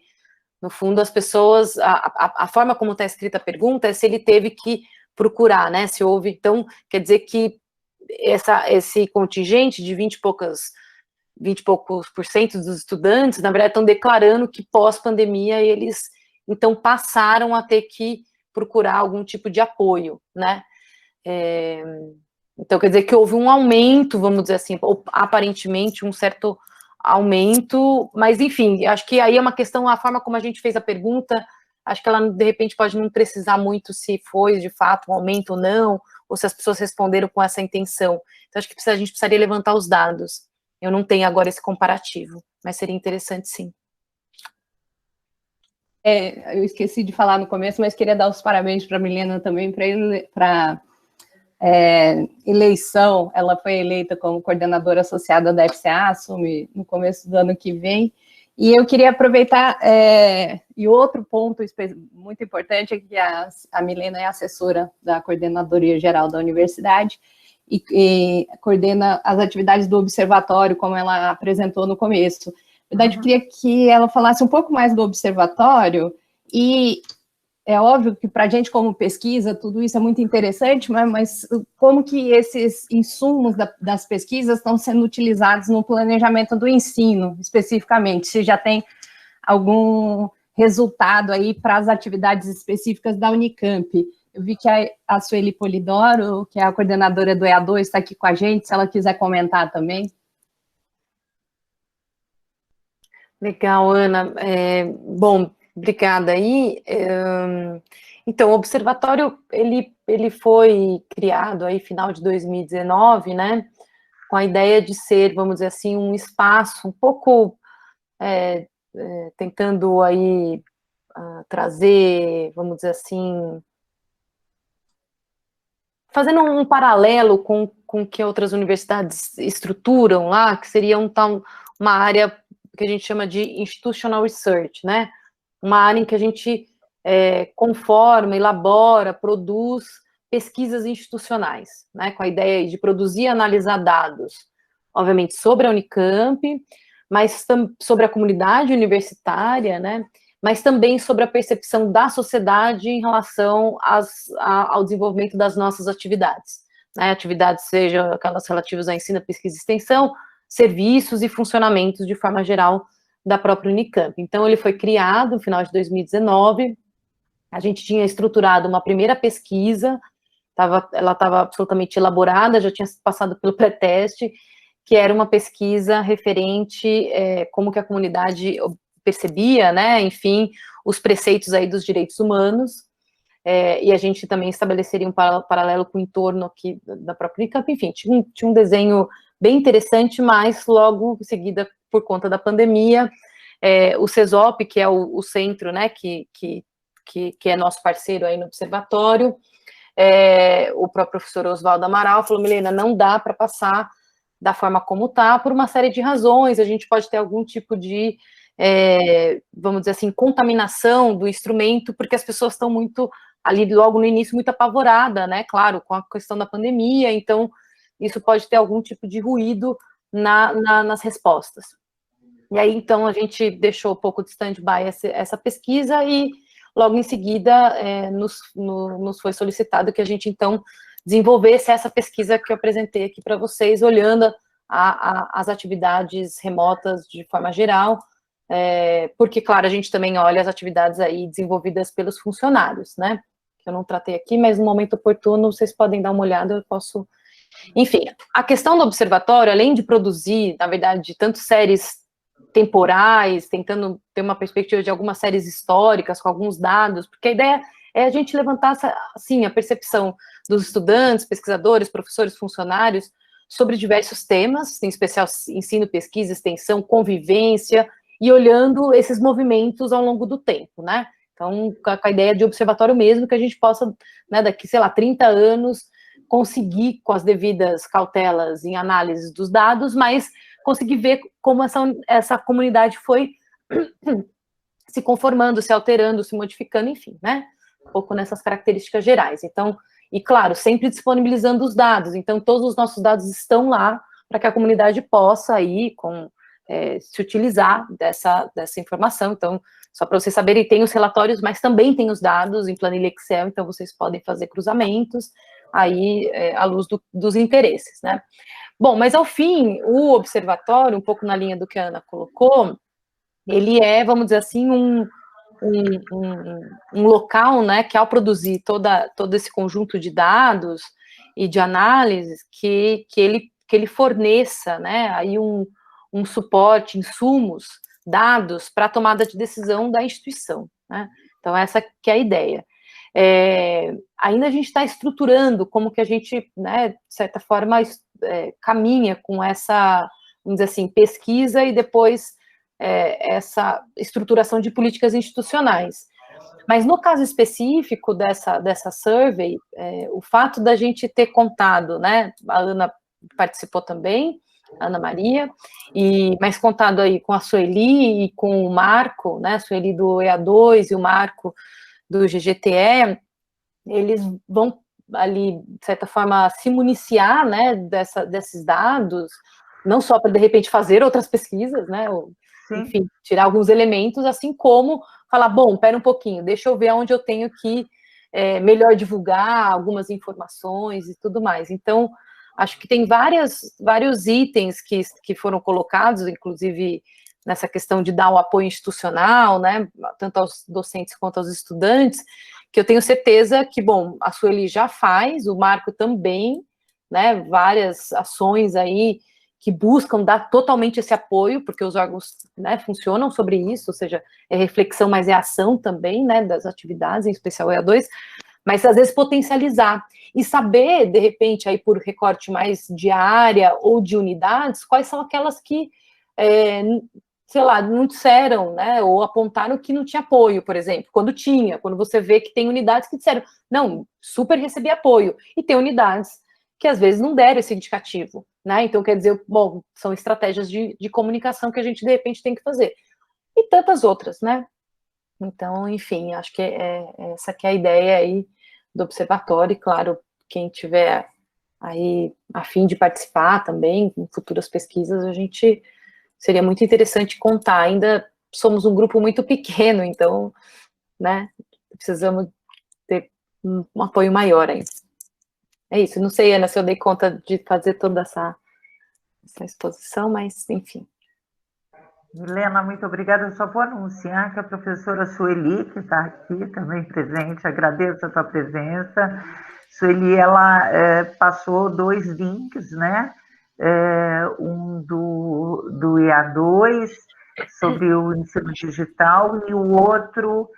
no fundo, as pessoas, a forma como está escrita a pergunta é se ele teve que procurar, né, se houve, então, quer dizer que esse contingente de 20 e poucos por cento dos estudantes, na verdade, estão declarando que pós-pandemia eles, então, passaram a ter que procurar algum tipo de apoio, né, então, quer dizer que houve um aumento, vamos dizer assim, ou aparentemente um certo aumento, mas, enfim, acho que aí é uma questão, a forma como a gente fez a pergunta, acho que ela, de repente, pode não precisar muito se foi, de fato, um aumento ou não, ou se as pessoas responderam com essa intenção. Então, acho que a gente precisaria levantar os dados. Eu não tenho agora esse comparativo, mas seria interessante, sim. Eu esqueci de falar no começo, mas queria dar os parabéns para a Milena também, para eleição. Ela foi eleita como coordenadora associada da FCA, assume no começo do ano que vem. E eu queria aproveitar, e outro ponto muito importante é que a Milena é assessora da Coordenadoria Geral da Universidade e coordena as atividades do observatório, como ela apresentou no começo. Na verdade, eu queria que ela falasse um pouco mais do observatório, e é óbvio que para a gente, como pesquisa, tudo isso é muito interessante, mas como que esses insumos das pesquisas estão sendo utilizados no planejamento do ensino, especificamente, se já tem algum resultado aí para as atividades específicas da Unicamp. Eu vi que a Sueli Polidoro, que é a coordenadora do EA2, está aqui com a gente, se ela quiser comentar também. Legal, Ana. Bom, obrigada aí. Então, o observatório, ele foi criado aí final de 2019, né, com a ideia de ser, vamos dizer assim, um espaço um pouco tentando aí trazer, vamos dizer assim, fazendo um paralelo com o que outras universidades estruturam lá, que seria uma área que a gente chama de institutional research, né? Uma área em que a gente conforma, elabora, produz pesquisas institucionais, né? Com a ideia de produzir e analisar dados, obviamente, sobre a Unicamp, mas sobre a comunidade universitária, né? Mas também sobre a percepção da sociedade em relação ao desenvolvimento das nossas atividades, né? Atividades, sejam aquelas relativas à ensino, pesquisa e extensão, serviços e funcionamentos, de forma geral, da própria Unicamp. Então, ele foi criado no final de 2019, a gente tinha estruturado uma primeira pesquisa, ela estava absolutamente elaborada, já tinha passado pelo pré-teste, que era uma pesquisa referente como que a comunidade percebia, né, enfim, os preceitos aí dos direitos humanos, e a gente também estabeleceria um paralelo com o entorno aqui da própria Unicamp, enfim, tinha um desenho bem interessante, mas logo em seguida, por conta da pandemia, o CESOP, que é o centro, né, que é nosso parceiro aí no observatório, o próprio professor Oswaldo Amaral falou: Milena, não dá para passar da forma como está, por uma série de razões, a gente pode ter algum tipo de, vamos dizer assim, contaminação do instrumento, porque as pessoas estão muito, ali logo no início, muito apavoradas, né, claro, com a questão da pandemia, então isso pode ter algum tipo de ruído nas respostas. E aí, então, a gente deixou um pouco de stand-by essa pesquisa e, logo em seguida, nos foi solicitado que a gente, então, desenvolvesse essa pesquisa que eu apresentei aqui para vocês, olhando as atividades remotas de forma geral, porque, claro, a gente também olha as atividades aí desenvolvidas pelos funcionários, né, que eu não tratei aqui, mas no momento oportuno, vocês podem dar uma olhada, eu posso... Enfim, a questão do observatório, além de produzir, na verdade, tanto séries temporais, tentando ter uma perspectiva de algumas séries históricas, com alguns dados, porque a ideia é a gente levantar, assim, a percepção dos estudantes, pesquisadores, professores, funcionários, sobre diversos temas, em especial ensino, pesquisa, extensão, convivência, e olhando esses movimentos ao longo do tempo, né? Então, com a ideia de observatório mesmo, que a gente possa, né, daqui, sei lá, 30 anos, conseguir, com as devidas cautelas em análise dos dados, mas conseguir ver como essa comunidade foi se conformando, se alterando, se modificando, enfim, né? Um pouco nessas características gerais. Então, e claro, sempre disponibilizando os dados. Então, todos os nossos dados estão lá para que a comunidade possa ir com se utilizar dessa informação. Então, só para vocês saberem, tem os relatórios, mas também tem os dados em planilha Excel, então vocês podem fazer cruzamentos aí à luz dos interesses, né? Bom, mas ao fim, o observatório, um pouco na linha do que a Ana colocou, ele é, vamos dizer assim, um local, né, que ao produzir todo esse conjunto de dados e de análises, que ele forneça, né, aí um suporte, insumos, dados para a tomada de decisão da instituição, né? Então, essa que é a ideia. Ainda a gente está estruturando como que a gente, né, de certa forma, caminha com essa, vamos dizer assim, pesquisa e depois essa estruturação de políticas institucionais. Mas no caso específico dessa survey, o fato da gente ter contado, né, a Ana participou também, a Ana Maria, mas contado aí com a Sueli e com o Marco, né, a Sueli do EA2 e o Marco do GGTE, eles vão ali, de certa forma, se municiar, né, desses dados, não só para, de repente, fazer outras pesquisas, né, ou, enfim, tirar alguns elementos, assim como falar, bom, pera um pouquinho, deixa eu ver onde eu tenho que melhor divulgar algumas informações e tudo mais. Então, acho que tem vários itens que foram colocados, inclusive nessa questão de dar o apoio institucional, né, tanto aos docentes quanto aos estudantes, que eu tenho certeza que, bom, a Sueli já faz, o Marco também, né, várias ações aí que buscam dar totalmente esse apoio, porque os órgãos, né, funcionam sobre isso, ou seja, é reflexão, mas é ação também, né, das atividades, em especial o EA2, mas às vezes potencializar e saber, de repente, aí por recorte mais de área ou de unidades, quais são aquelas que, sei lá, não disseram, né, ou apontaram que não tinha apoio, por exemplo, quando você vê que tem unidades que disseram, não, super recebi apoio, e tem unidades que às vezes não deram esse indicativo, né, então quer dizer, bom, são estratégias de comunicação que a gente de repente tem que fazer, e tantas outras, né, então, enfim, acho que essa que é a ideia aí do observatório, e claro, quem tiver aí a fim de participar também, em futuras pesquisas, seria muito interessante contar, ainda somos um grupo muito pequeno, então, né, precisamos ter um apoio maior aí. É isso, não sei, Ana, se eu dei conta de fazer toda essa exposição, mas, enfim. Milena, muito obrigada. Eu só vou anunciar que a professora Sueli, que está aqui também presente, agradeço a sua presença. Sueli, ela passou 2 links, né? Um do EA2, sobre o ensino digital, e o outro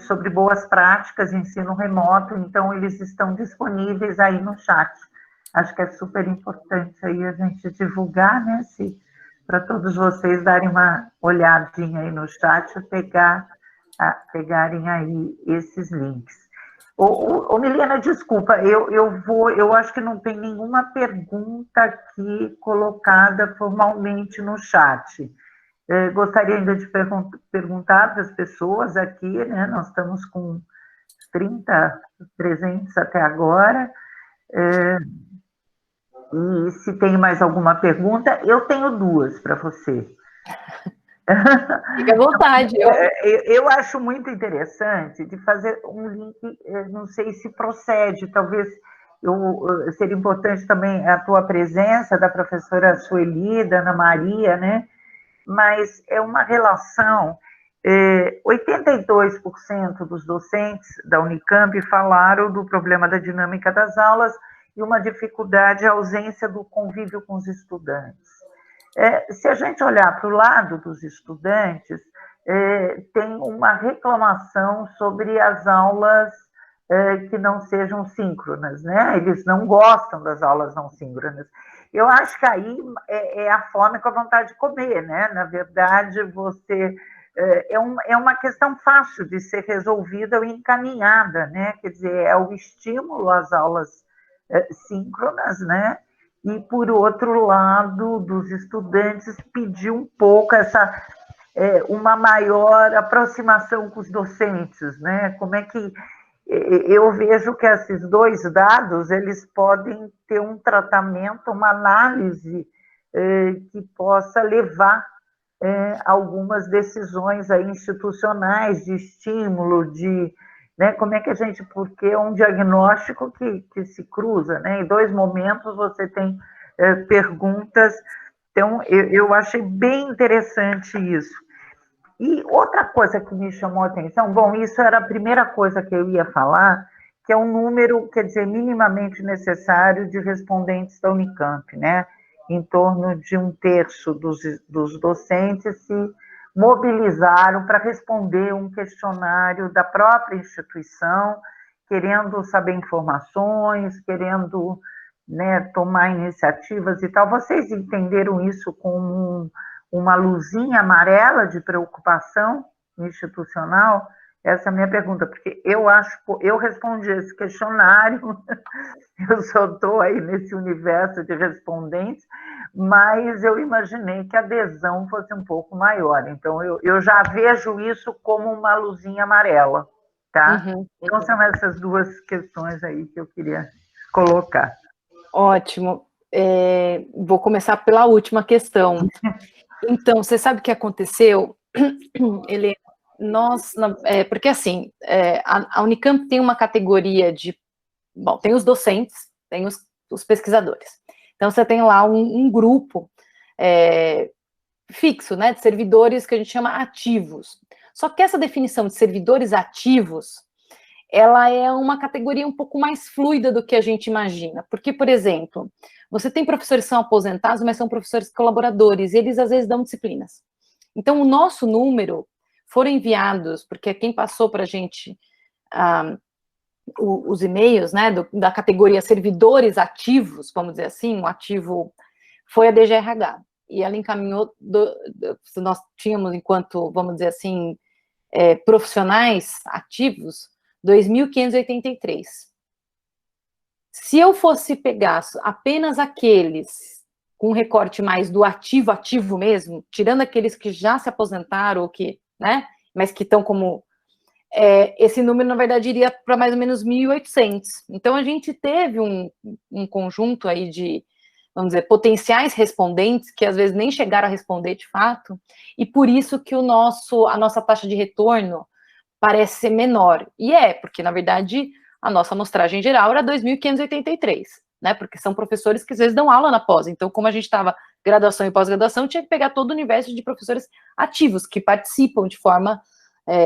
sobre boas práticas de ensino remoto, então eles estão disponíveis aí no chat. Acho que é super importante aí a gente divulgar, né, para todos vocês darem uma olhadinha aí no chat e pegarem aí esses links. Milena, desculpa, eu acho que não tem nenhuma pergunta aqui colocada formalmente no chat. Gostaria ainda de perguntar para as pessoas aqui, né, nós estamos com 30 presentes até agora, e se tem mais alguma pergunta, eu tenho 2 para você. Fique à vontade. Eu acho muito interessante de fazer um link, não sei se procede, talvez seria importante também a tua presença, da professora Sueli, da Ana Maria, né? Mas é uma relação, 82% dos docentes da Unicamp falaram do problema da dinâmica das aulas e uma dificuldade, a ausência do convívio com os estudantes. Se a gente olhar para o lado dos estudantes, tem uma reclamação sobre as aulas que não sejam síncronas, né? Eles não gostam das aulas não síncronas. Eu acho que aí é a fome com a vontade de comer, né? Na verdade, é uma questão fácil de ser resolvida e encaminhada, né? Quer dizer, é o estímulo às aulas síncronas, né? E, por outro lado, dos estudantes, pedir um pouco uma maior aproximação com os docentes, né? Como é que eu vejo que esses 2 dados, eles podem ter um tratamento, uma análise que possa levar algumas decisões aí institucionais de estímulo, né, como é que a gente, porque é um diagnóstico que se cruza, né, em 2 momentos você tem perguntas, então eu achei bem interessante isso. E outra coisa que me chamou a atenção, bom, isso era a primeira coisa que eu ia falar, que é um número, quer dizer, minimamente necessário de respondentes da Unicamp, né? Em torno de 1/3 dos docentes se mobilizaram para responder um questionário da própria instituição, querendo saber informações, querendo, né, tomar iniciativas e tal. Vocês entenderam isso como uma luzinha amarela de preocupação institucional? Essa é a minha pergunta, porque eu respondi esse questionário, eu só estou aí nesse universo de respondentes, mas eu imaginei que a adesão fosse um pouco maior, então eu já vejo isso como uma luzinha amarela, tá? Então são essas 2 questões aí que eu queria colocar. Ótimo. Vou começar pela última questão. Então, você sabe o que aconteceu, Helena? Porque assim, a Unicamp tem uma categoria bom, tem os docentes, tem os pesquisadores. Então, você tem lá um grupo fixo, né, de servidores que a gente chama ativos. Só que essa definição de servidores ativos, ela é uma categoria um pouco mais fluida do que a gente imagina. Porque, por exemplo, você tem professores que são aposentados, mas são professores colaboradores, e eles às vezes dão disciplinas. Então, o nosso número foram enviados, porque quem passou para a gente os e-mails, né, da categoria servidores ativos, vamos dizer assim, um ativo, foi a DGRH. E ela encaminhou, nós tínhamos, enquanto, vamos dizer assim, profissionais ativos, 2.583. Se eu fosse pegar apenas aqueles com recorte mais do ativo mesmo, tirando aqueles que já se aposentaram ou que, né, mas que estão como esse número, na verdade, iria para mais ou menos 1.800. Então, a gente teve um conjunto aí de, vamos dizer, potenciais respondentes, que às vezes nem chegaram a responder de fato, e por isso que a nossa taxa de retorno parece ser menor. E porque, na verdade, a nossa amostragem geral era 2.583, né? Porque são professores que às vezes dão aula na pós. Então, como a gente estava graduação e pós-graduação, tinha que pegar todo o universo de professores ativos, que participam de forma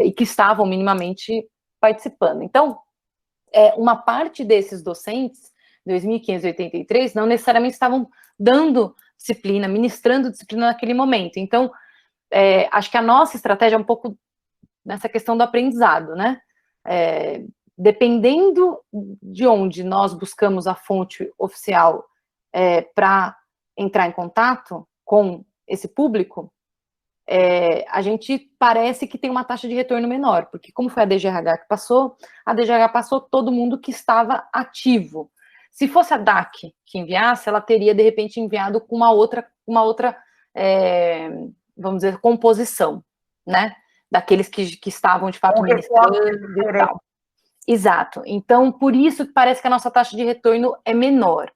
e que estavam minimamente participando. Então, uma parte desses docentes, 2.583, não necessariamente estavam dando disciplina, ministrando disciplina naquele momento. Então, acho que a nossa estratégia é um pouco nessa questão do aprendizado, né? Dependendo de onde nós buscamos a fonte oficial para entrar em contato com esse público, a gente parece que tem uma taxa de retorno menor, porque como foi a DGRH que passou, a DGRH passou todo mundo que estava ativo. Se fosse a DAC que enviasse, ela teria, de repente, enviado com uma outra vamos dizer, composição, né? Daqueles que estavam, de fato, ministrando e tal. Exato. Então, por isso que parece que a nossa taxa de retorno é menor.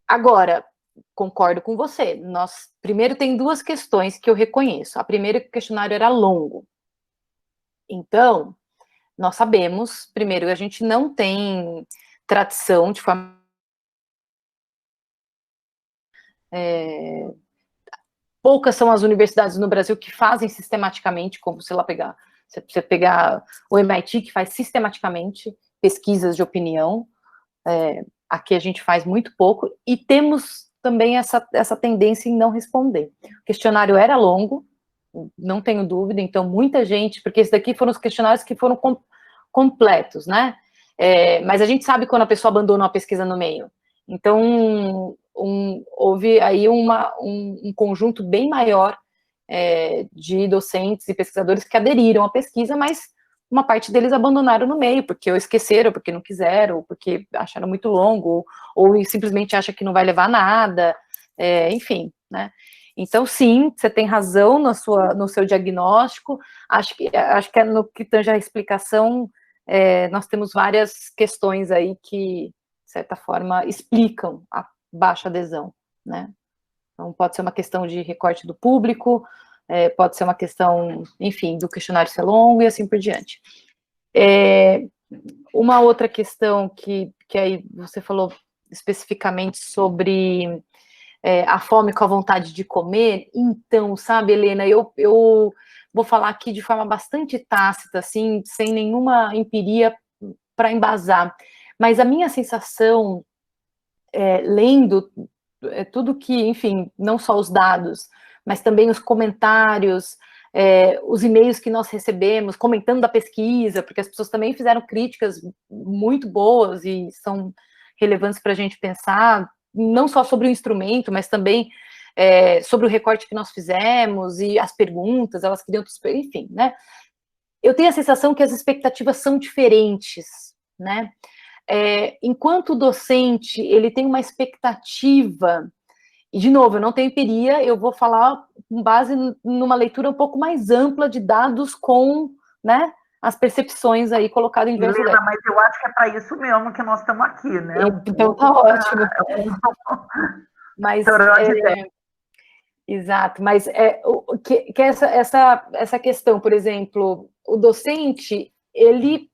Agora, concordo com você. Primeiro, tem 2 questões que eu reconheço. A primeira é que o questionário era longo. Então, nós sabemos, primeiro, a gente não tem tradição de forma... poucas são as universidades no Brasil que fazem sistematicamente, como se lá você pegar o MIT, que faz sistematicamente pesquisas de opinião. Aqui a gente faz muito pouco, e temos também essa tendência em não responder. O questionário era longo, não tenho dúvida, então muita gente, porque esses daqui foram os questionários que foram completos, né? Mas a gente sabe quando a pessoa abandona uma pesquisa no meio. Então, houve aí um conjunto bem maior de docentes e pesquisadores que aderiram à pesquisa, mas uma parte deles abandonaram no meio, porque ou esqueceram, porque não quiseram, ou porque acharam muito longo, ou simplesmente acham que não vai levar a nada, enfim, né? Então, sim, você tem razão no seu diagnóstico. Acho que no que tange a explicação, nós temos várias questões aí que, de certa forma, explicam a baixa adesão, né? Então, pode ser uma questão de recorte do público, pode ser uma questão, enfim, do questionário ser longo e assim por diante. Uma outra questão que aí você falou especificamente sobre a fome com a vontade de comer, então, sabe, Helena, eu vou falar aqui de forma bastante tácita, assim, sem nenhuma empiria para embasar, mas a minha sensação, lendo tudo que, enfim, não só os dados, mas também os comentários, os e-mails que nós recebemos, comentando da pesquisa, porque as pessoas também fizeram críticas muito boas e são relevantes para a gente pensar, não só sobre o instrumento, mas também sobre o recorte que nós fizemos e as perguntas, elas queriam, enfim, né? Eu tenho a sensação que as expectativas são diferentes, né? Enquanto o docente, ele tem uma expectativa, e de novo, eu não tenho empiria, eu vou falar com base numa leitura um pouco mais ampla de dados com, né, as percepções aí colocadas em diversos lugares. Mas eu acho que é para isso mesmo que nós estamos aqui, né? Então tá ótimo. Mas, exato, mas essa questão, por exemplo, o docente, ele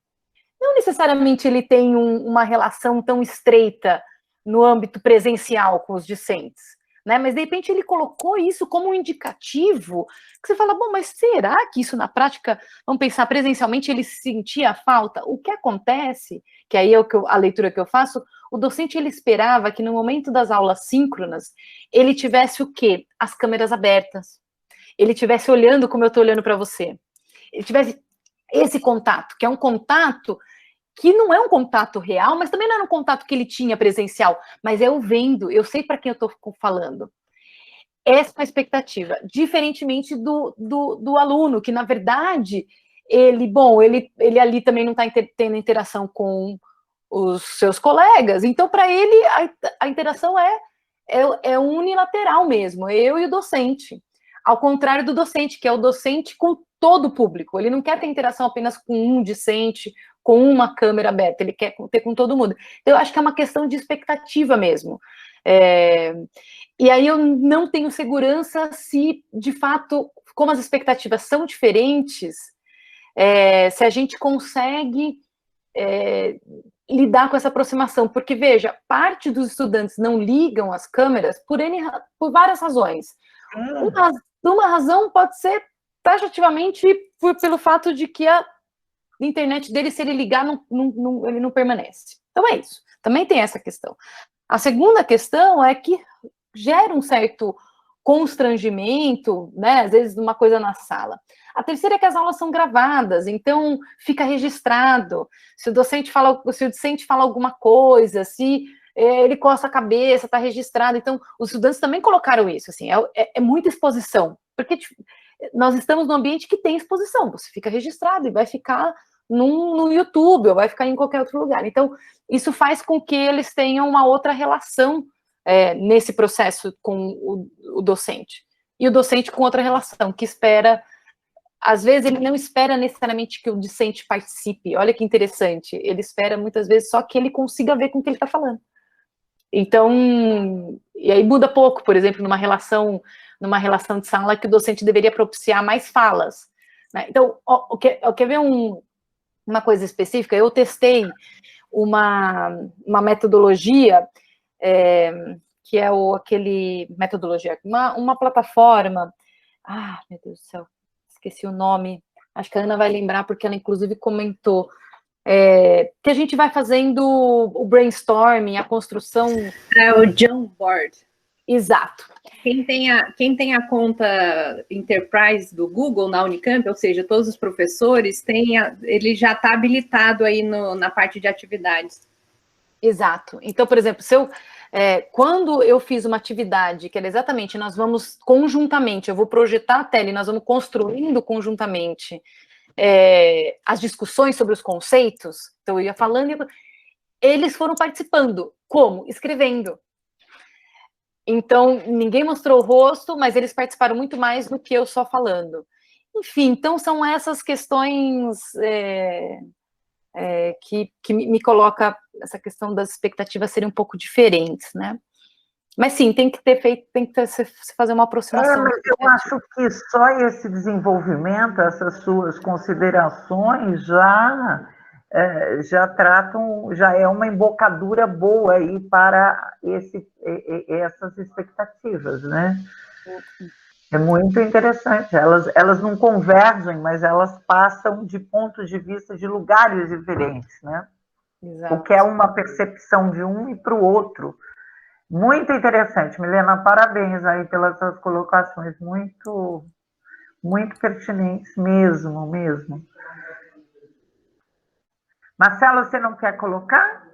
não necessariamente ele tem uma relação tão estreita no âmbito presencial com os discentes, né? Mas de repente ele colocou isso como um indicativo, que você fala, bom, mas será que isso na prática, vamos pensar presencialmente, ele sentia falta? O que acontece, que aí é a leitura que eu faço, o docente ele esperava que no momento das aulas síncronas, ele tivesse o quê? As câmeras abertas, ele tivesse olhando como eu estou olhando para você, ele tivesse esse contato, que é um contato que não é um contato real, mas também não era um contato que ele tinha presencial, mas eu vendo, eu sei para quem eu estou falando. Essa é a expectativa, diferentemente do aluno, que na verdade, ele ali também não está tendo interação com os seus colegas, então para ele a interação é unilateral mesmo, eu e o docente. Ao contrário do docente, que é o docente com todo o público, ele não quer ter interação apenas com um discente, com uma câmera aberta, ele quer ter com todo mundo. Então, eu acho que é uma questão de expectativa mesmo. E aí eu não tenho segurança se, de fato, como as expectativas são diferentes, se a gente consegue lidar com essa aproximação, porque, veja, parte dos estudantes não ligam as câmeras por várias razões. Uma razão pode ser taxativamente pelo fato de que a internet dele, se ele ligar, ele não permanece. Então é isso. Também tem essa questão. A segunda questão é que gera um certo constrangimento, né? Às vezes uma coisa na sala. A terceira é que as aulas são gravadas, então fica registrado. Se o docente fala alguma coisa, se ele coça a cabeça, está registrado. Então, os estudantes também colocaram isso, assim, é muita exposição, porque nós estamos num ambiente que tem exposição, você fica registrado e vai ficar no YouTube, ou vai ficar em qualquer outro lugar. Então, isso faz com que eles tenham uma outra relação nesse processo com o docente. E o docente com outra relação, que espera, às vezes ele não espera necessariamente que o discente participe, olha que interessante, ele espera muitas vezes só que ele consiga ver com o que ele está falando. Então, e aí muda pouco, por exemplo, numa relação de sala que o docente deveria propiciar mais falas, né? Então, quer ver uma coisa específica? Eu testei uma metodologia, que é uma plataforma, meu Deus do céu, esqueci o nome, acho que a Ana vai lembrar, porque ela inclusive comentou, que a gente vai fazendo o brainstorming, a construção... o Jamboard. Exato. Quem tem a conta Enterprise do Google na Unicamp, ou seja, todos os professores, ele já está habilitado aí na parte de atividades. Exato. Então, por exemplo, quando eu fiz uma atividade, que era exatamente, nós vamos conjuntamente, eu vou projetar a tela e nós vamos construindo conjuntamente as discussões sobre os conceitos, então eu ia falando, eles foram participando. Como? Escrevendo. Então, ninguém mostrou o rosto, mas eles participaram muito mais do que eu só falando. Enfim, então são essas questões que me coloca essa questão das expectativas serem um pouco diferentes, né? Mas sim, tem que se fazer uma aproximação. Mas eu acho que só esse desenvolvimento, essas suas considerações já tratam, já é uma embocadura boa aí para essas expectativas, né? É muito interessante. Elas não convergem, mas elas passam de pontos de vista de lugares diferentes, né? Exato. O que é uma percepção de um e para o outro. Muito interessante, Milena, parabéns aí pelas suas colocações, muito, muito pertinentes mesmo, mesmo. Marcelo, você não quer colocar?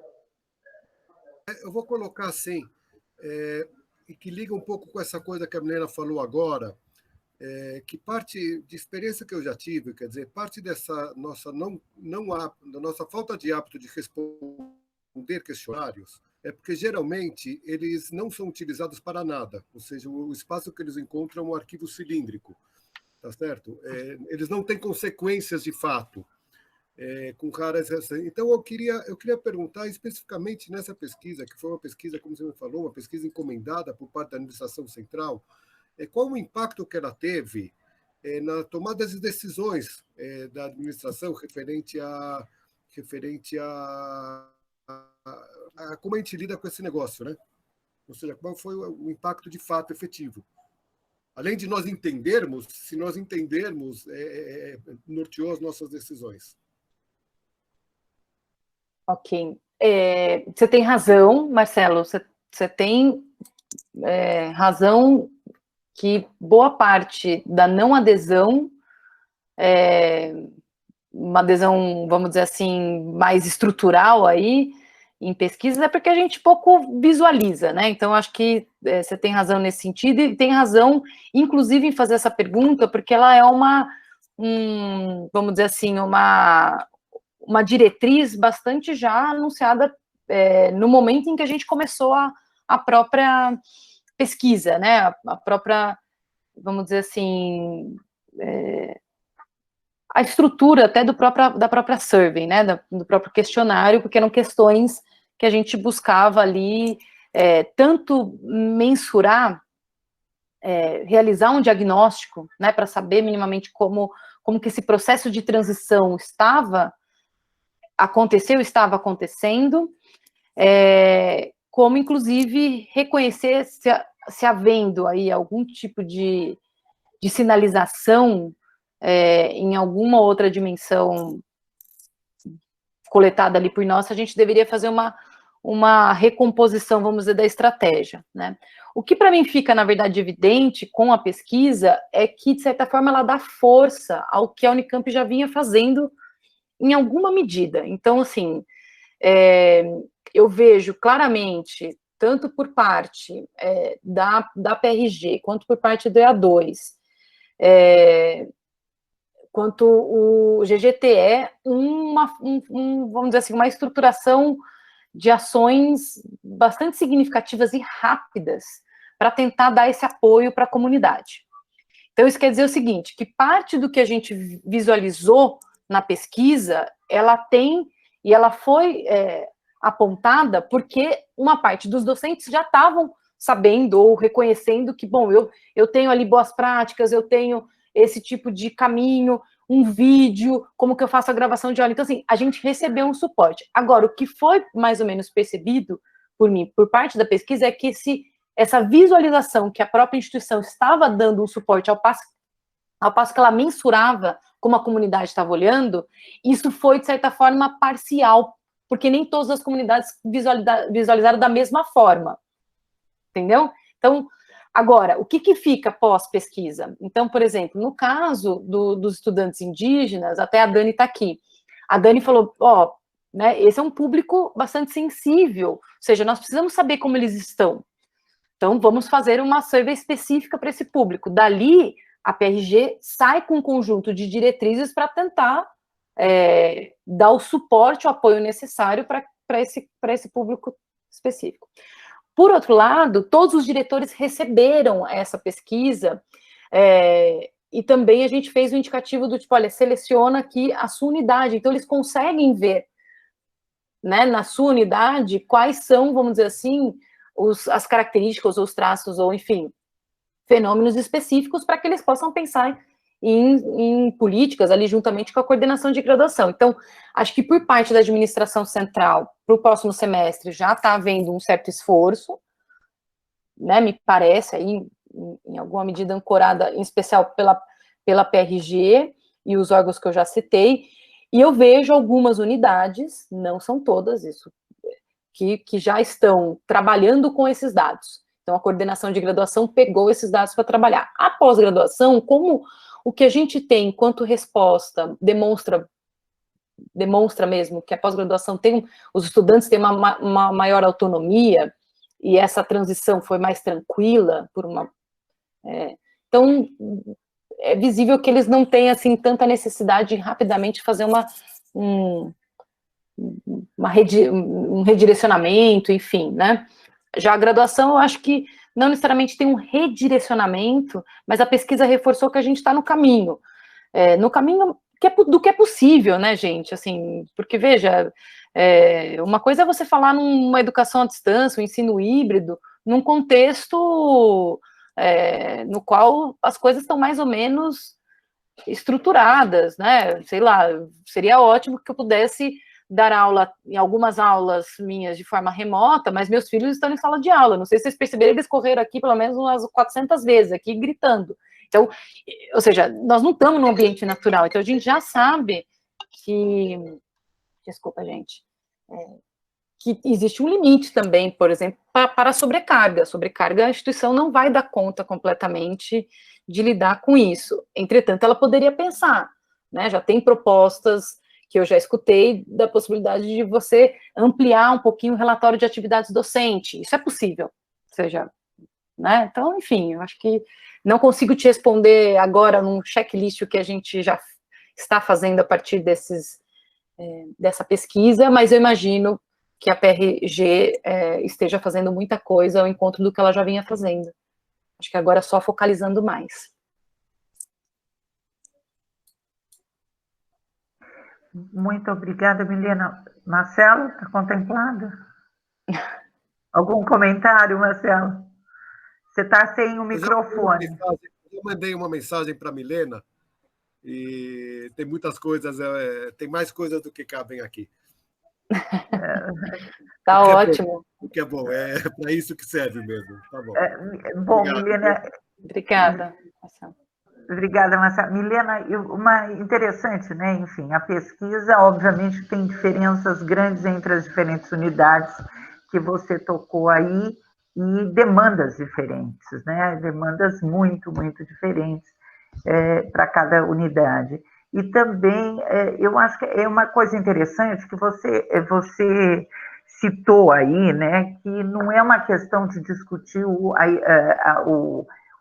Eu vou colocar assim, e que liga um pouco com essa coisa que a Milena falou agora, que parte de experiência que eu já tive, quer dizer, parte dessa nossa da nossa falta de hábito de responder questionários, é porque geralmente eles não são utilizados para nada, ou seja, o espaço que eles encontram é um arquivo cilíndrico, tá certo? Eles não têm consequências de fato, com raras. Então eu queria perguntar especificamente nessa pesquisa, que foi uma pesquisa, como você me falou, uma pesquisa encomendada por parte da administração central, qual o impacto que ela teve na tomada das decisões da administração referente a como a gente lida com esse negócio, né? Ou seja, qual foi o impacto de fato efetivo? Além de nós entendermos, se nós entendermos, norteou as nossas decisões. Ok. Você tem razão, Marcelo, você tem razão que boa parte da não adesão, uma adesão, vamos dizer assim, mais estrutural aí, em pesquisas, é porque a gente pouco visualiza, né? Então, acho que você tem razão nesse sentido, e tem razão, inclusive, em fazer essa pergunta, porque ela é vamos dizer assim, uma diretriz bastante já anunciada no momento em que a gente começou a própria pesquisa, né? A própria, vamos dizer assim, a estrutura até da própria survey, né? Do próprio questionário, porque eram questões que a gente buscava ali tanto mensurar, realizar um diagnóstico, né? Para saber minimamente como que esse processo de transição estava acontecendo, como, inclusive, reconhecer se havendo aí algum tipo de sinalização em alguma outra dimensão coletada ali por nós, a gente deveria fazer uma recomposição, vamos dizer, da estratégia, né? O que para mim fica, na verdade, evidente com a pesquisa é que, de certa forma, ela dá força ao que a Unicamp já vinha fazendo em alguma medida. Então, assim, eu vejo claramente, tanto por parte da PRG, quanto por parte do EA2, quanto o GGTE, vamos dizer assim, uma estruturação de ações bastante significativas e rápidas para tentar dar esse apoio para a comunidade. Então, isso quer dizer o seguinte, que parte do que a gente visualizou na pesquisa, ela tem, e ela foi apontada porque uma parte dos docentes já estavam sabendo ou reconhecendo que, bom, eu tenho ali boas práticas, eu tenho esse tipo de caminho, um vídeo, como que eu faço a gravação de aula. Então, assim, a gente recebeu um suporte. Agora, o que foi mais ou menos percebido por mim, por parte da pesquisa, é que essa visualização que a própria instituição estava dando um suporte ao passo que ela mensurava como a comunidade estava olhando, isso foi, de certa forma, parcial, porque nem todas as comunidades visualizaram da mesma forma, entendeu? Então, agora, o que fica pós-pesquisa? Então, por exemplo, no caso dos estudantes indígenas, até a Dani está aqui, a Dani falou, né, esse é um público bastante sensível, ou seja, nós precisamos saber como eles estão, então vamos fazer uma survey específica para esse público, dali a PRG sai com um conjunto de diretrizes para tentar dar o suporte, o apoio necessário para esse público específico. Por outro lado, todos os diretores receberam essa pesquisa e também a gente fez o indicativo do tipo, olha, seleciona aqui a sua unidade, então eles conseguem ver, né, na sua unidade, quais são, vamos dizer assim, as características, ou os traços, ou enfim, fenômenos específicos para que eles possam pensar em políticas ali juntamente com a coordenação de graduação. Então, acho que por parte da administração central, para o próximo semestre, já está havendo um certo esforço, né, me parece, aí, em alguma medida ancorada, em especial pela PRG e os órgãos que eu já citei, e eu vejo algumas unidades, não são todas, isso, que já estão trabalhando com esses dados. Então, a coordenação de graduação pegou esses dados para trabalhar. A pós-graduação, como o que a gente tem enquanto resposta demonstra mesmo que a pós-graduação os estudantes têm uma maior autonomia, e essa transição foi mais tranquila, então, é visível que eles não têm, assim, tanta necessidade de rapidamente fazer um redirecionamento, enfim, né? Já a graduação, eu acho que não necessariamente tem um redirecionamento, mas a pesquisa reforçou que a gente está no caminho do que é possível, né, gente? Assim, porque, veja, uma coisa é você falar numa educação à distância, um ensino híbrido, num contexto no qual as coisas estão mais ou menos estruturadas, né? Sei lá, seria ótimo que eu pudesse dar aula, em algumas aulas minhas de forma remota, mas meus filhos estão em sala de aula. Não sei se vocês perceberam, eles correram aqui pelo menos umas 400 vezes, aqui gritando. Então, ou seja, nós não estamos num ambiente natural, então a gente já sabe que, desculpa, gente, que existe um limite também, por exemplo, para a sobrecarga. A sobrecarga, a instituição não vai dar conta completamente de lidar com isso. Entretanto, ela poderia pensar, né? Já tem propostas que eu já escutei da possibilidade de você ampliar um pouquinho o relatório de atividades docente. Isso é possível, ou seja, né? Então, enfim, eu acho que não consigo te responder agora num checklist o que a gente já está fazendo a partir dessa pesquisa, mas eu imagino que a PRG esteja fazendo muita coisa ao encontro do que ela já vinha fazendo. Acho que agora é só focalizando mais. Muito obrigada, Milena. Marcelo, está contemplado? Algum comentário, Marcelo? Você está sem o microfone. Eu mandei uma mensagem para a Milena, e tem muitas coisas, tem mais coisas do que cabem aqui. Tá ótimo. O que é bom, é para isso que serve mesmo. Tá bom. Bom, Milena. Obrigada. Obrigada, Marcelo. Milena, uma interessante, né? Enfim, a pesquisa, obviamente, tem diferenças grandes entre as diferentes unidades que você tocou aí e demandas diferentes, né? Demandas muito, muito diferentes para cada unidade. E também, eu acho que é uma coisa interessante que você citou aí, né? Que não é uma questão de discutir o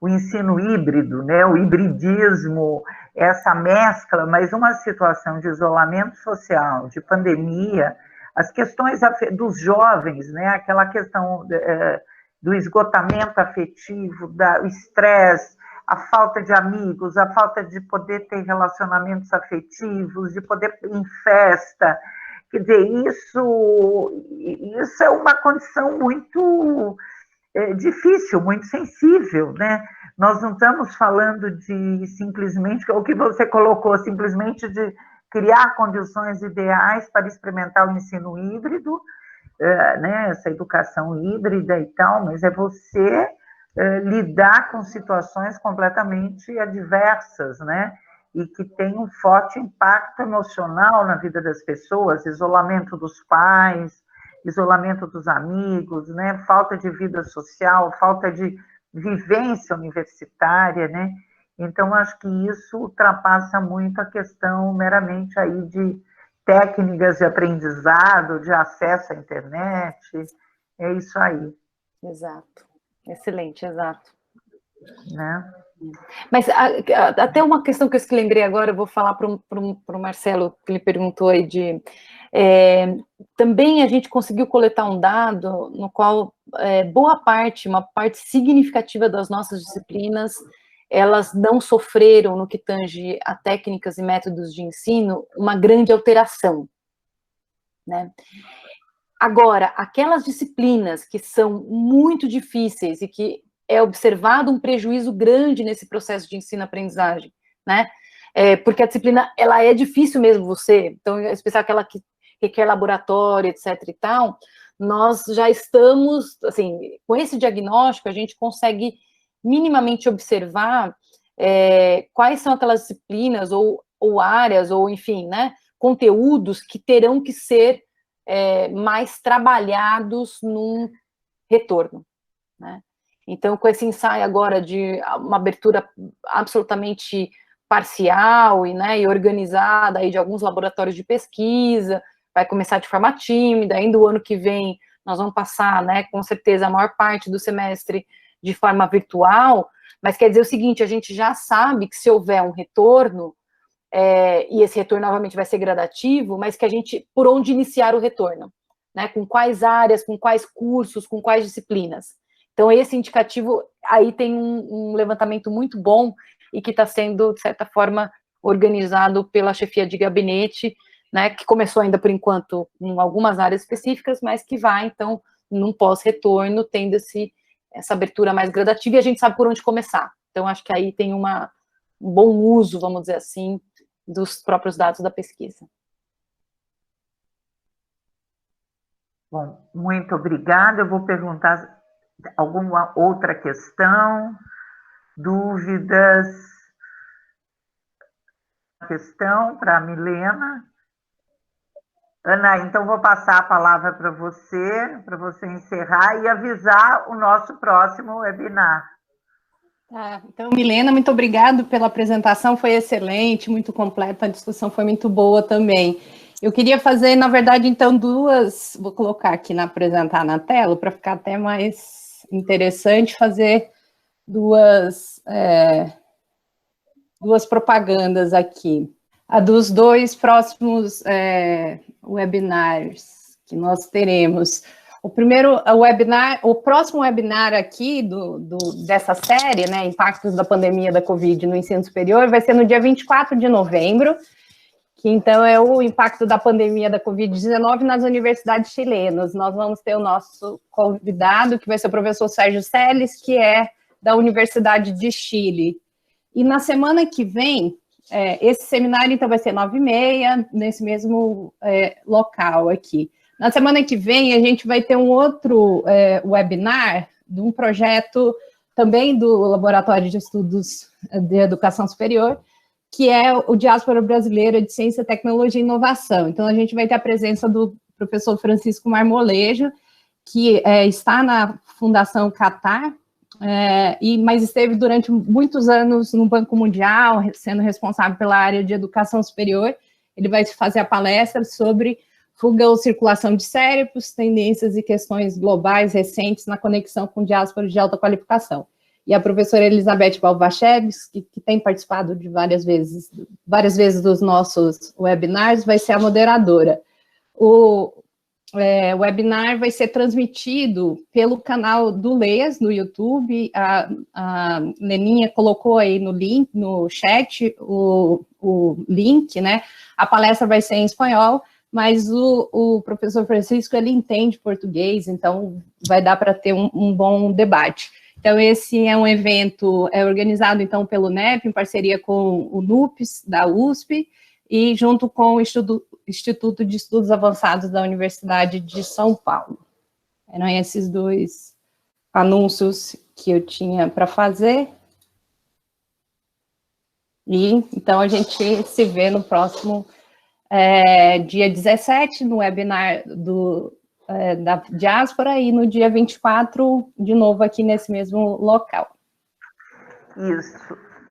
ensino híbrido, né, o hibridismo, essa mescla, mas uma situação de isolamento social, de pandemia, as questões dos jovens, né, aquela questão do esgotamento afetivo, do estresse, a falta de amigos, a falta de poder ter relacionamentos afetivos, de poder ir em festa. Quer dizer, isso é uma condição muito difícil, muito sensível, né? Nós não estamos falando de simplesmente, o que você colocou, simplesmente de criar condições ideais para experimentar o ensino híbrido, né? Essa educação híbrida e tal, mas é você lidar com situações completamente adversas, né? E que tem um forte impacto emocional na vida das pessoas, isolamento dos pais, isolamento dos amigos, né? Falta de vida social, falta de vivência universitária, né? Então, acho que isso ultrapassa muito a questão meramente aí de técnicas de aprendizado, de acesso à internet, é isso aí. Exato, excelente, exato. Né? Mas até uma questão que eu lembrei agora, eu vou falar para o Marcelo, que ele perguntou aí também a gente conseguiu coletar um dado no qual uma parte significativa das nossas disciplinas, elas não sofreram, no que tange a técnicas e métodos de ensino, uma grande alteração, né? Agora, aquelas disciplinas que são muito difíceis e que é observado um prejuízo grande nesse processo de ensino-aprendizagem, né? Porque a disciplina, ela é difícil mesmo então, em especial aquela que requer laboratório, etc e tal, nós já estamos, assim, com esse diagnóstico, a gente consegue minimamente observar quais são aquelas disciplinas ou áreas, ou enfim, né, conteúdos que terão que ser mais trabalhados num retorno, né? Então, com esse ensaio agora de uma abertura absolutamente parcial e organizada aí de alguns laboratórios de pesquisa, vai começar de forma tímida, ainda o ano que vem nós vamos passar, né, com certeza, a maior parte do semestre de forma virtual, mas quer dizer o seguinte, a gente já sabe que se houver um retorno, e esse retorno novamente vai ser gradativo, mas que a gente, por onde iniciar o retorno, né, com quais áreas, com quais cursos, com quais disciplinas. Então, esse indicativo, aí tem um levantamento muito bom e que está sendo, de certa forma, organizado pela chefia de gabinete, né, que começou ainda, por enquanto, em algumas áreas específicas, mas que vai, então, num pós-retorno, tendo essa abertura mais gradativa, e a gente sabe por onde começar. Então, acho que aí tem um bom uso, vamos dizer assim, dos próprios dados da pesquisa. Bom, muito obrigada. Eu vou perguntar alguma outra questão, dúvidas? Questão para a Milena? Ana, então vou passar a palavra para você encerrar e avisar o nosso próximo webinar. Tá, então, Milena, muito obrigada pela apresentação, foi excelente, muito completa, a discussão foi muito boa também. Eu queria fazer, na verdade, então, vou colocar aqui apresentar na tela, para ficar até mais interessante, fazer duas propagandas aqui. A dos dois próximos webinars que nós teremos. O próximo webinar aqui dessa série, né, Impactos da Pandemia da Covid no Ensino Superior, vai ser no dia 24 de novembro, que então é o impacto da pandemia da Covid-19 nas universidades chilenas. Nós vamos ter o nosso convidado, que vai ser o professor Sérgio Celes, que é da Universidade de Chile. E na semana que vem, esse seminário, então, vai ser 9h30, nesse mesmo local aqui. Na semana que vem, a gente vai ter um outro webinar de um projeto também do Laboratório de Estudos de Educação Superior, que é o Diáspora Brasileira de Ciência, Tecnologia e Inovação. Então, a gente vai ter a presença do professor Francisco Marmolejo, que está na Fundação Qatar, mas esteve durante muitos anos no Banco Mundial, sendo responsável pela área de educação superior. Ele vai fazer a palestra sobre fuga ou circulação de cérebros, tendências e questões globais recentes na conexão com diásporas de alta qualificação. E a professora Elizabeth Balbachevski, que tem participado de várias vezes dos nossos webinars, vai ser a moderadora. O webinar vai ser transmitido pelo canal do Leas, no YouTube. A Leninha colocou aí no chat o link, né? A palestra vai ser em espanhol, mas o professor Francisco, ele entende português, então vai dar para ter um bom debate. Então, esse é um evento organizado, então, pelo NEP, em parceria com o NUPES, da USP, e junto com o Instituto de Estudos Avançados da Universidade de São Paulo. Eram esses dois anúncios que eu tinha para fazer. E, então, a gente se vê no próximo dia 17, no webinar da Diáspora, e no dia 24, de novo, aqui nesse mesmo local. Isso.